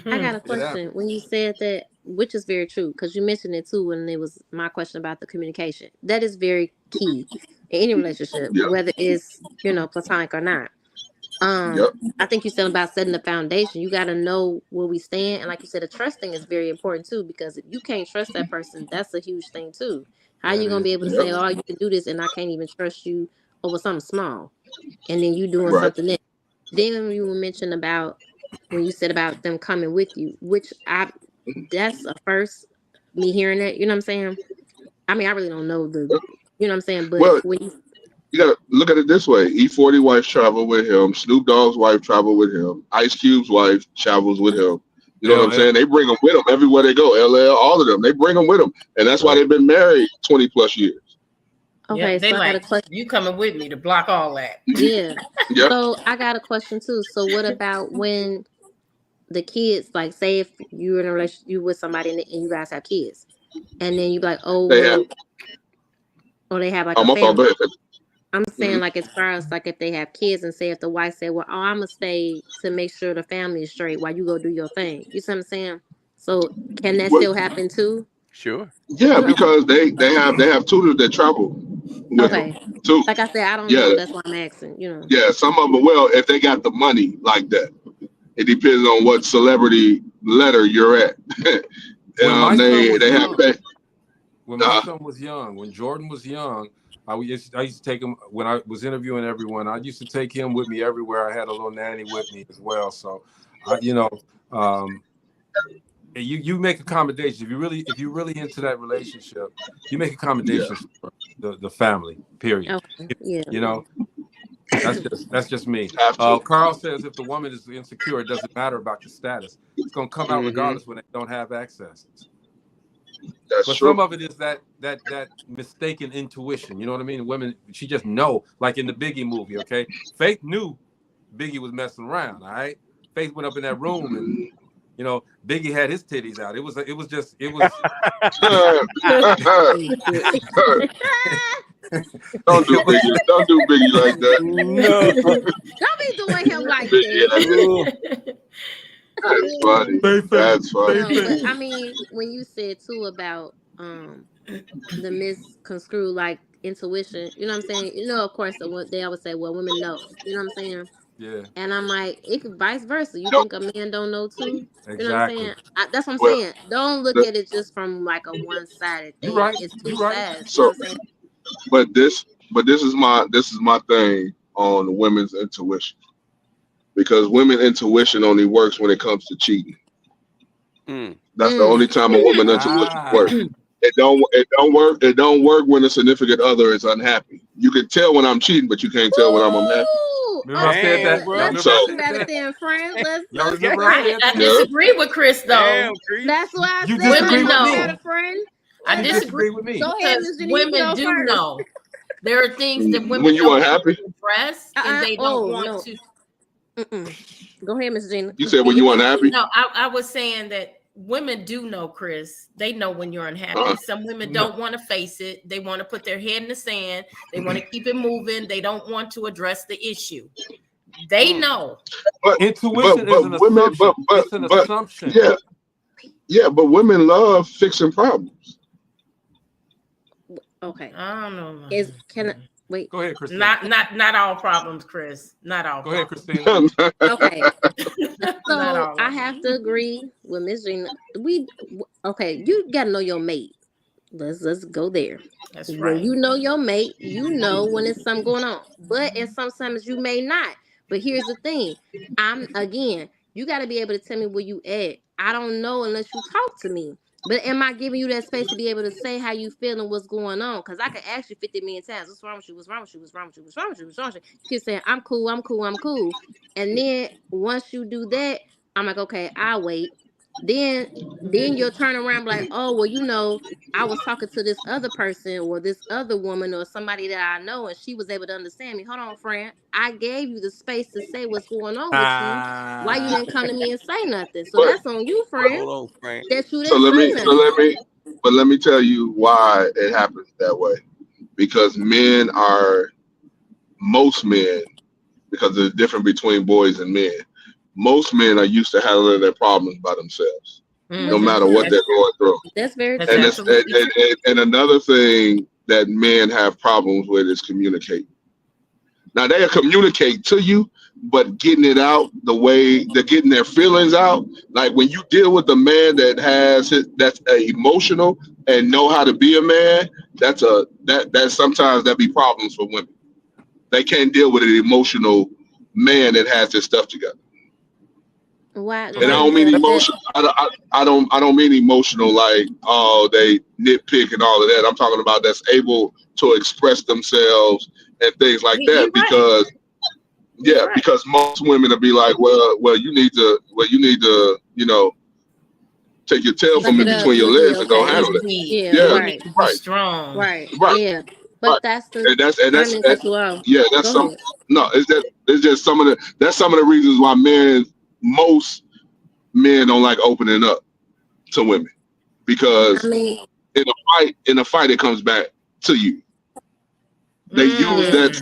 I got a question. When you said that, which is very true, because you mentioned it too when it was my question about the communication. That is very key in any relationship, whether it's platonic or not. I think you said about setting the foundation. You got to know where we stand, and like you said, the trust thing is very important too, because if you can't trust that person, that's a huge thing too. How are you gonna be able to say, "Oh, you can do this," and I can't even trust you over something small, and then you doing something else. Then you were mentioning about when you said about them coming with you, that's a first, me hearing that, you know what I'm saying? I mean, I really don't know you know what I'm saying? But when you gotta look at it this way. E40 wife traveled with him. Snoop Dogg's wife traveled with him. Ice Cube's wife travels with him. You know what I'm saying? They bring them with them everywhere they go. LL, all of them. They bring them with them. And that's why they've been married 20 plus years. Okay, they like, you coming with me to block all that. Yeah. So I got a question too. So what about when the kids, like, say if you're in a relationship, you with somebody and you guys have kids, and then you be like, oh, they have like a family. I'm saying, like, as far as like if they have kids, and say if the wife said, well, I'm gonna stay to make sure the family is straight while you go do your thing. You see what I'm saying? So can that still happen too? Sure. Yeah, because they have tutors that travel with them too. Like I said, I don't know. That's why I'm asking. Yeah, some of them will if they got the money like that. It depends on what celebrity letter you're at. When my son was young, when Jordan was young, I used to take him when I was interviewing everyone. I used to take him with me everywhere. I had a little nanny with me as well. So, you make accommodations. If you're really into that relationship, you make accommodations for the family. Period. Okay. That's just me. Carl says if the woman is insecure, it doesn't matter about your status. It's gonna come out regardless when they don't have access. But some of it is that mistaken intuition. You know what I mean? Women, she just know. Like in the Biggie movie, okay? Faith knew Biggie was messing around. All right, Faith went up in that room and Biggie had his titties out. It was. Don't do Biggie like that. No. Don't be doing him like that. That's funny. That's funny. No, but I mean, when you said too about the misconstrued like intuition, you know what I'm saying? Of course, they always say, well, women know. You know what I'm saying? Yeah. And I'm like, it could vice versa. You think a man don't know too? Exactly. You know what I'm saying? That's what I'm saying. Don't look at it just from like a one-sided thing. Right. It's two sides. So, you know what I'm saying? but this is my thing on women's intuition, because women's intuition only works when it comes to cheating. That's the only time a woman's intuition works. It don't work when a significant other is unhappy. You can tell when I'm cheating, but you can't tell when I'm unhappy. Remember I said that? Let's So- talk about it then, friend. Y'all Let's remember I said I that? disagree with Chris though. Damn, Chris. That's why I You said disagree let's with talk me? about it, friend. I You disagree with me. Go ahead, because Ms. Janine, women go do first. know. There are things that women When you don't unhappy, address and they don't want no. to. Go ahead, Miss Gina. you said when you unhappy. No, I was saying that women do know, Chris. They know when you're unhappy. Some women don't want to face it. They want to put their head in the sand. They want to keep it moving. They don't want to address the issue. They know. But Intuition is an women, assumption. It's an assumption. Yeah, but women love fixing problems. Okay. I don't know. Wait. Go ahead, Christina. Not all problems, Chris. Not all. Go ahead, problems. Christina. Okay. So Not all. I have to agree with Miss Gina. Okay, you gotta know your mate. Let's go there. That's When right. you know your mate, you know when it's something going on. But and sometimes you may not. But here's the thing. You gotta be able to tell me where you at. I don't know unless you talk to me. But am I giving you that space to be able to say how you feel and what's going on? Because I could ask you 50 million times, what's wrong with you? What's wrong with you? What's wrong with you? What's wrong with you? What's wrong with you? You keep saying, I'm cool, I'm cool, I'm cool. And then once you do that, I'm like, okay, I'll wait. Then you'll turn around like, oh, well, you know, I was talking to this other person or this other woman or somebody that I know, and she was able to understand me. Hold on, friend. I gave you the space to say what's going on with you. Why you didn't come to me and say nothing? So that's on you, friend. Hold on, friend. That you didn't say nothing. Let me tell you why it happens that way. Because most men, because there's a difference between boys and men. Most men are used to handling their problems by themselves, no matter what they're going through. That's very true. And another thing that men have problems with is communicating. Now they'll communicate to you, but getting it out the way they're getting their feelings out, like when you deal with a man that's emotional and know how to be a man, that sometimes that be problems for women. They can't deal with an emotional man that has his stuff together. Why? And I don't mean emotional. I don't mean emotional like, oh, they nitpick and all of that. I'm talking about that's able to express themselves and things like that. Because because most women will be like, well, you need to, you know, take your tail from in between your legs and go handle it. Yeah, right. Strong. Right. Right. Yeah. But that's the that's Go ahead. it's just some of the reasons why most men don't like opening up to women, because in a fight it comes back to you. They use that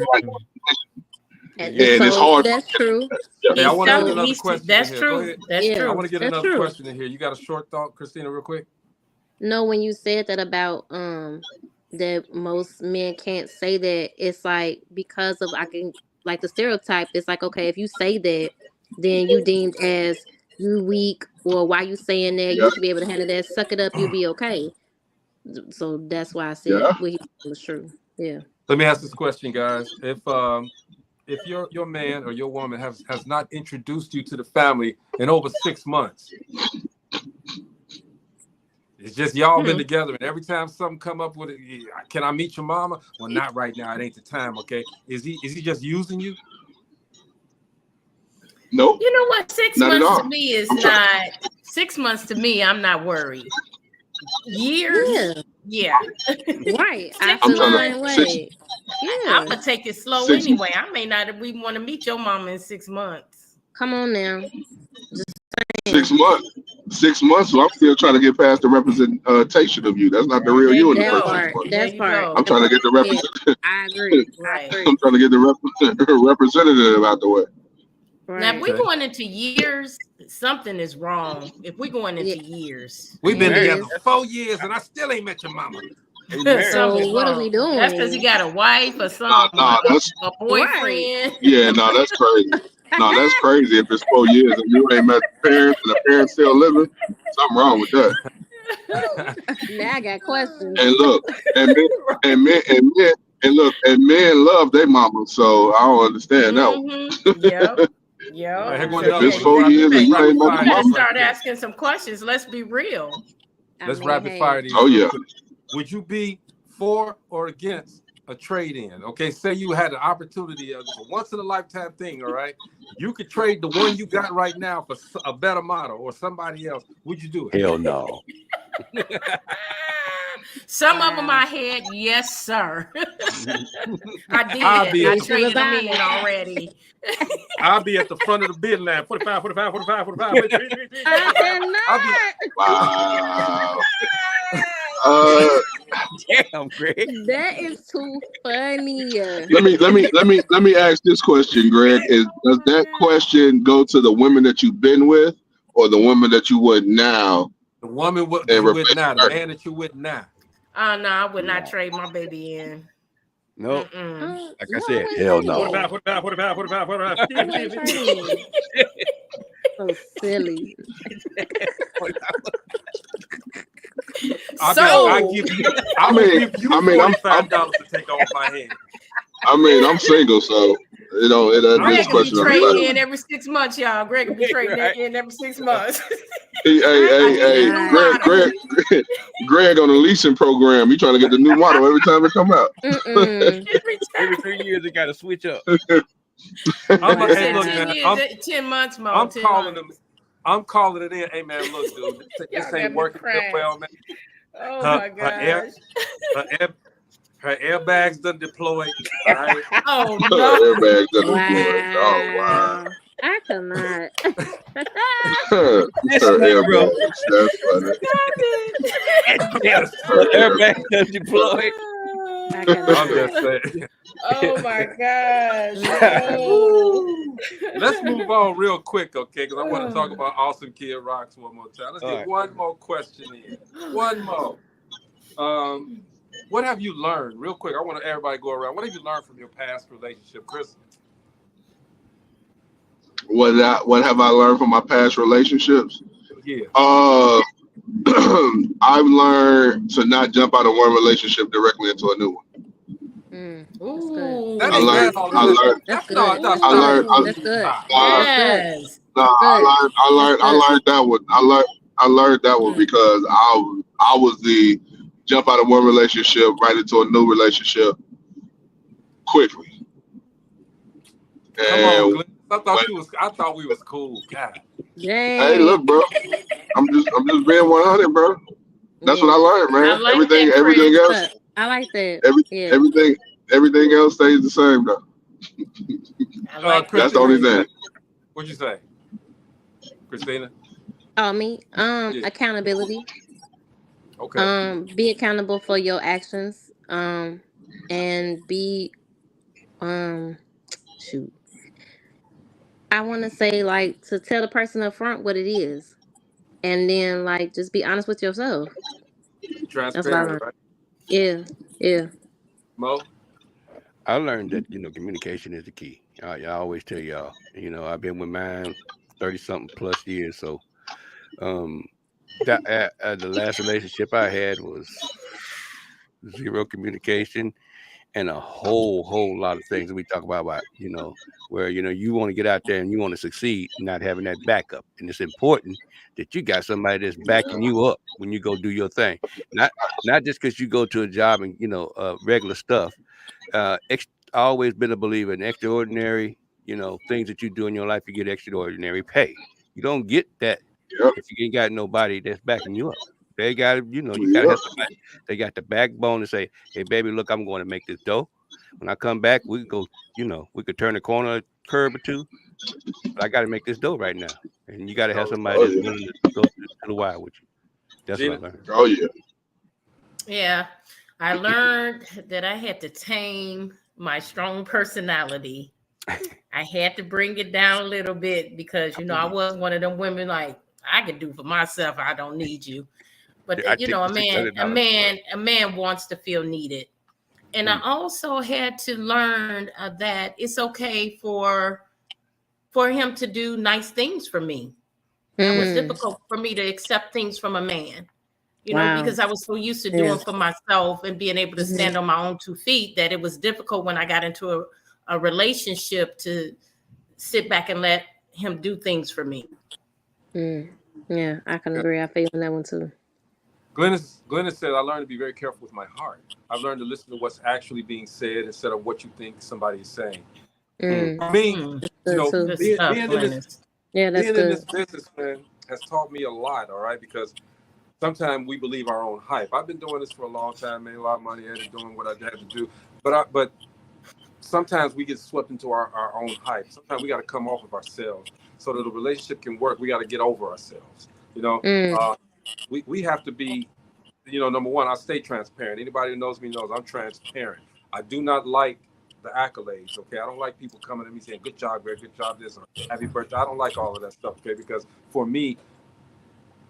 and it's hard. That's true. Hey, I want to get another question. That's in here. true. Go ahead. That's true. I want to get another question in here. You got a short thought, Christina, real quick? No, when you said that about that most men can't say that, it's like because of the stereotype, it's like, okay, if you say that, then you deemed as you weak, or why you saying that, you should be able to handle that, suck it up, you'll be okay. So that's why I said what he said was true. Yeah. Let me ask this question, guys. If your man or your woman has not introduced you to the family in over 6 months, it's just y'all been together, and every time something come up with it, can I meet your mama? Well, not right now. It ain't the time. Okay. Is he just using you? No. You know what? 6 Not months at all. to me is not 6 months to me. I'm not worried. Years. Yeah. Right. I'm gonna take it slow anyway. I may not even want to meet your mama in 6 months. Come on now. 6 months. 6 months. So I'm still trying to get past the representation of you. That's not the real you in the first 6 months. That's part. I'm trying to get the representative. I agree. I'm trying to get the representative out the way. Now, if we're going into years, something is wrong. If we're going into years, we've been together 4 years, and I still ain't met your mama. So what are we doing? That's because he got a wife or something, a boyfriend. Yeah, no, that's crazy. No, that's crazy. If it's 4 years and you ain't met the parents and the parents still living, something wrong with that. Now I got questions. And look, and men love their mama, so I don't understand that one. Yeah. If it's 4 years and you ain't met the mama, start asking some questions. Let's be real. Let's rapid fire these. Oh yeah. Would you be for or against a trade-in. Okay, say you had the opportunity of a once-in-a-lifetime thing. All right, you could trade the one you got right now for a better model or somebody else. Would you do it? Hell no. Some of them I had, yes, sir. I did. I traded them in already. I'll be at the front of the bid line. 45, 45, 45, 45. Wow. Damn, Greg. That is too funny. Let me ask this question, Greg. Does that question go to the women that you've been with, or the women that you would now? The woman you with now, the man that you with now. Oh no, I would not trade my baby in. No, like I said, hell no. 45, 45, 45, 45. So silly. I'll give you $45 to take off my hand. I mean, I'm single, so this question. Greg will be trading in every 6 months, y'all. Greg will be trading in every 6 months. Hey, Greg on the leasing program. He trying to get the new model every time it come out. Every 3 years, they got to switch up. Hey, look, man, 10 months more. I'm calling it in. Hey, man, look, dude, this ain't working well, man. Oh my gosh. Her airbags done deployed. Right? Oh no. Airbags done deployed. Oh wow. I cannot. Her airbags. That's funny. Her airbags done deployed. I'm just saying. Oh my gosh. Let's move on real quick, okay? Because I want to talk about Awesome Kid Rocks one more time. Let's get one more question in. One more. What have you learned? Real quick, I want everybody to go around. What have you learned from your past relationship, Chris? What have I learned from my past relationships? Yeah. I've learned to not jump out of one relationship directly into a new one. Ooh, I learned that one. I learned that one because I was the jump out of one relationship right into a new relationship quickly. Come on, Glenn. I thought we was cool. God. Hey, look, bro. I'm just being 100, bro. That's what I learned, man. Like everything else. I like that. Everything else stays the same, though. That's the only thing. What'd you say, Christina? Oh, me? Accountability. Okay. Be accountable for your actions. And be shoot. I want to say, like, to tell the person up front what it is, and then, like, just be honest with yourself. Transparent, right? Yeah. Mo? I learned that, communication is the key. I always tell y'all, I've been with mine 30-something plus years. So the last relationship I had was zero communication and a whole lot of things that we talk about, where, you want to get out there and you want to succeed, not having that backup. And it's important that you got somebody that's backing you up when you go do your thing. Not just because you go to a job and, regular stuff. I've always been a believer in extraordinary, things that you do in your life, you get extraordinary pay. You don't get that if you ain't got nobody that's backing you up. They got, you got to have somebody. They got the backbone to say, hey, baby, look, I'm going to make this dough. When I come back, we could go, we could turn a corner, a curb or two. But I got to make this dough right now. And you got to have somebody that's willing to go to the wire with you. That's what I learned. Oh, yeah. Yeah. I learned that I had to tame my strong personality. I had to bring it down a little bit because, I was one of them women like, I can do for myself. I don't need you. But a man wants to feel needed. And I also had to learn that it's okay for him to do nice things for me. It was difficult for me to accept things from a man, because I was so used to doing for myself and being able to stand on my own 2 feet that it was difficult when I got into a relationship to sit back and let him do things for me. Yeah, I can agree. I feel that one too. Glennis said, I learned to be very careful with my heart. I've learned to listen to what's actually being said instead of what you think somebody is saying. For me, you know, Good stuff, Glennis. being in this business, man, has taught me a lot, all right? Because sometimes we believe our own hype. I've been doing this for a long time, made a lot of money at it, doing what I had to do. But sometimes we get swept into our own hype. Sometimes we got to come off of ourselves so that the relationship can work. We got to get over ourselves. You know, we have to be, you know, number one, I stay transparent. Anybody who knows me knows I'm transparent. I do not like the accolades, okay? I don't like people coming to me saying, good job, Greg, good job, this, or happy birthday. I don't like all of that stuff, okay? Because for me,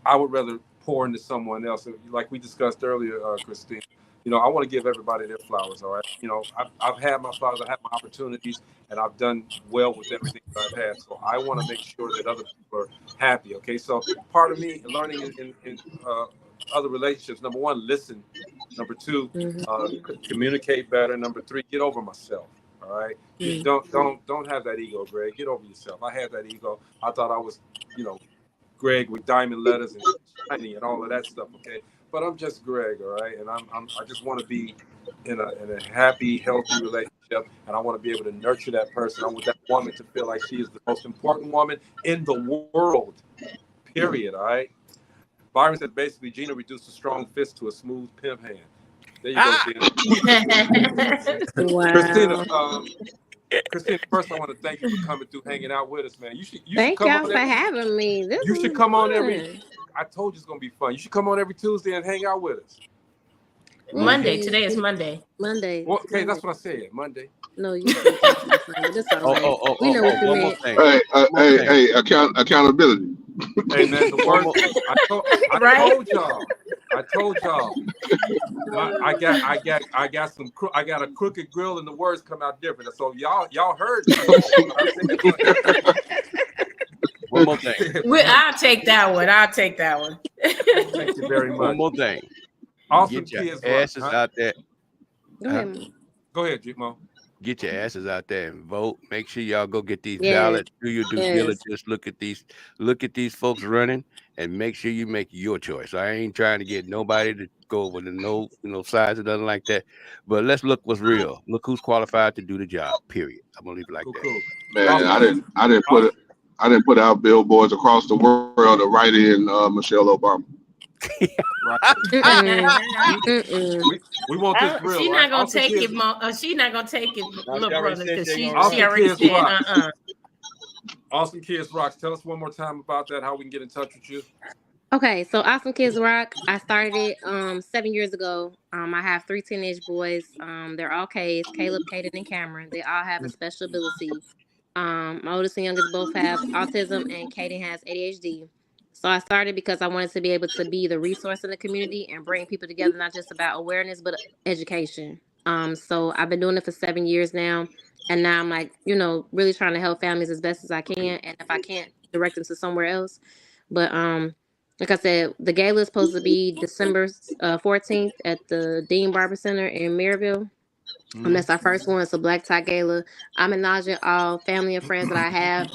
I would rather pour into someone else. Like we discussed earlier, Christine, you know, I want to give everybody their flowers, all right? You know, I've had my flowers, I've had my opportunities, and I've done well with everything that I've had. So I want to make sure that other people are happy, okay? So part of me learning in other relationships, number one, listen. Number two, communicate better. Number three, get over myself. All right. Don't have that ego, Greg. Get over yourself. I had that ego. I thought I was, you know, Greg with diamond letters and shiny and all of that stuff. Okay. But I'm just Greg. All right. And I just want to be in a happy, healthy relationship. And I want to be able to nurture that person. I want that woman to feel like she is the most important woman in the world. Period. All right. Byron said basically Gina reduced a strong fist to a smooth pimp hand. There you go, Gina. Wow. Christina, first I want to thank you for coming through, hanging out with us, man. You should Thank come y'all on for having me. You should come on every. I told you it's gonna be fun. You should come on every Tuesday and hang out with us. Monday. Today is Monday. Monday. Well, okay, that's what I said. Monday. No, you said that's all right. We know what you meant. Hey, accountability. Hey man, the word. I told y'all. I got a crooked grill and the words come out different. So y'all heard me. One more thing. I'll take that one. Thank you very much. One more thing. Awesome Get your kids, asses out there. Go ahead, Mo. Get your asses out there and vote. Make sure y'all go get these ballots. Do your due diligence. Look at these folks running, and make sure you make your choice. I ain't trying to get nobody to go with no sides or nothing like that. But let's look what's real. Look who's qualified to do the job. Period. I'm gonna leave it like that. Cool. Man, I didn't put out billboards across the world to write in Michelle Obama. We want this real. She's not gonna take it, Mo. She's not gonna take it, little brother, because she already said, Awesome Kids Rocks. Tell us one more time about that. How we can get in touch with you. Okay, so Awesome Kids Rock. I started it 7 years ago. I have 3 teenage boys. They're all K's: Caleb, Kaden, and Cameron. They all have a special ability. My oldest and youngest both have autism, and Kaden has ADHD. So I started because I wanted to be able to be the resource in the community and bring people together, not just about awareness, but education. So I've been doing it for 7 years now. And now I'm like, really trying to help families as best as I can. And if I can't, direct them to somewhere else. But like I said, the gala is supposed to be December 14th at the Dean Barber Center in Maryville. That's our first one. It's a black tie gala. I'm acknowledging all family and friends that I have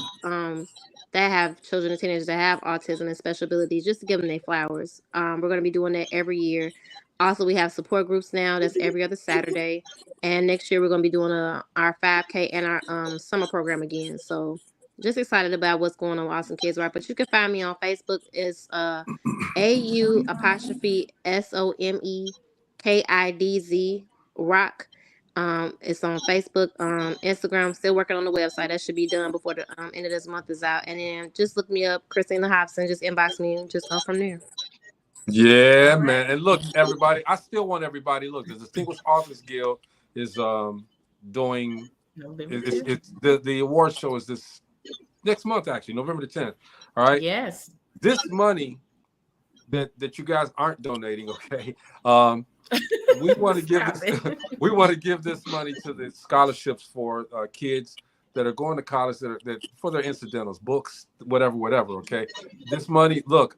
that have children and teenagers that have autism and special abilities, just to give them their flowers. We're going to be doing that every year. Also, we have support groups now. That's every other Saturday. And next year, we're going to be doing our 5K and our summer program again. So just excited about what's going on with Awesome Kids Rock. But you can find me on Facebook. It's AU_SOMEKIDZ Rock. It's on Facebook, Instagram. Still working on the website. That should be done before the end of this month is out. And then just look me up, Christina Hobson. Just inbox me and just go from there. Yeah, man. And look, everybody, I still want everybody. Look, the Distinguished Authors Guild is doing. The award show is this next month, actually, November the 10th. All right. Yes. This money that you guys aren't donating, okay? We want to give this money to the scholarships for kids that are going to college that for their incidentals, books, whatever. Okay, this money. Look,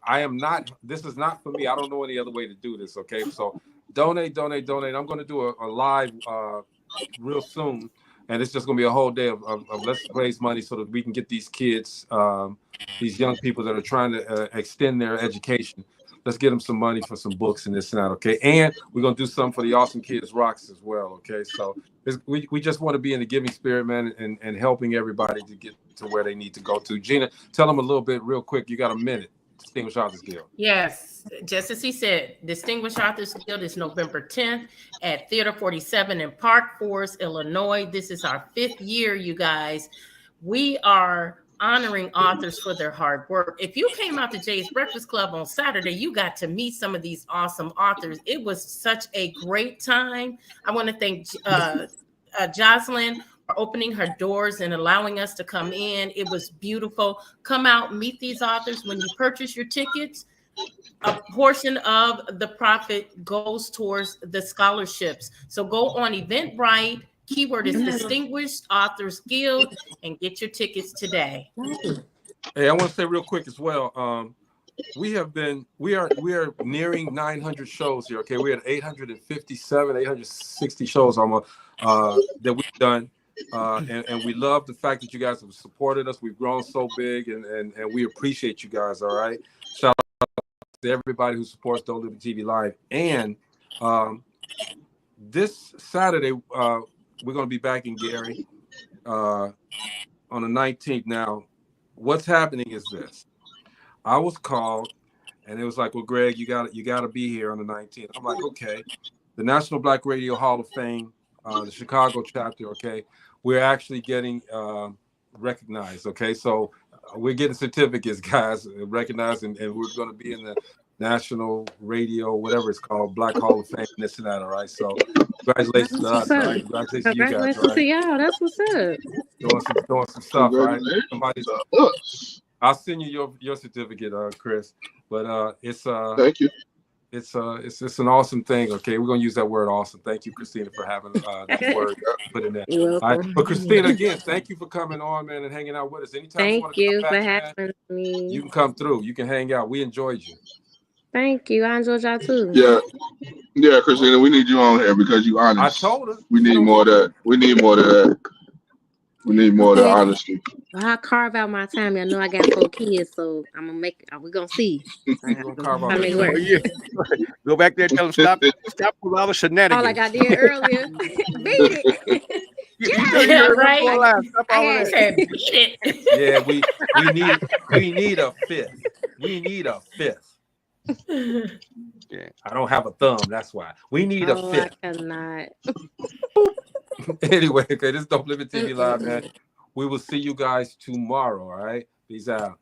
this is not for me. I don't know any other way to do this. Okay, so donate. I'm going to do a live real soon, and it's just going to be a whole day of let's raise money so that we can get these kids, these young people that are trying to extend their education. let's get them some money for some books and this and that, okay? And we're gonna do something for the Awesome Kids Rocks as well, okay? So we just want to be in the giving spirit, man, and helping everybody to get to where they need to go to. Gina, tell them a little bit real quick. You got a minute. Distinguished Authors Guild. Yes, just as he said, Distinguished Authors Guild is November 10th at Theater 47 in Park Forest, Illinois. This is our 5th year, you guys. We are honoring authors for their hard work. If you came out to Jay's Breakfast Club on Saturday, you got to meet some of these awesome authors. It was such a great time. I want to thank Jocelyn for opening her doors and allowing us to come in. It was beautiful. Come out, meet these authors. When you purchase your tickets, a portion of the profit goes towards the scholarships. So go on Eventbrite. Keyword is Distinguished Authors Guild, and get your tickets today. Hey, I want to say real quick as well. We are nearing 900 shows here. Okay, we had 857, 860 shows almost that we've done, and we love the fact that you guys have supported us. We've grown so big, and we appreciate you guys. All right, shout out to everybody who supports DopelivenTV Live. And this Saturday, we're going to be back in Gary on the 19th. Now, what's happening is this. I was called, and it was like, well, Greg, you got to be here on the 19th. I'm like, okay. The National Black Radio Hall of Fame, the Chicago chapter, okay, we're actually getting recognized, okay? So we're getting certificates, guys, recognized, and we're going to be in the National Radio, whatever it's called, Black Hall of Fame, this and that, all right? So congratulations to us, all right? Congratulations to you guys, all right? To y'all, that's what's up. Doing some stuff, all right? I'll send you your certificate, Chris. But it's thank you. It's an awesome thing. Okay, we're gonna use that word awesome. Thank you, Christina, for having that word put in there. All right. But Christina, again, thank you for coming on, man, and hanging out with us. Anytime you want to come back, for having me. You can come through. You can hang out. We enjoyed you. Thank you. I enjoyed y'all too. Yeah, Christina, we need you on here because you honest. I told her. We need more of that. We need more of that. We need more of that honesty. Well, I carve out my time. I know I got 4 kids, so I'm gonna make it. We're gonna see. Go back there and tell them stop with all the shenanigans. All like I did earlier. Beat it. Right. I said beat it. Yeah, we need a fifth. We need a fifth. Yeah, I don't have a thumb. That's why we need a fifth. I cannot. Anyway, okay, this is DopelivenTV Live, man. We will see you guys tomorrow. All right, peace out.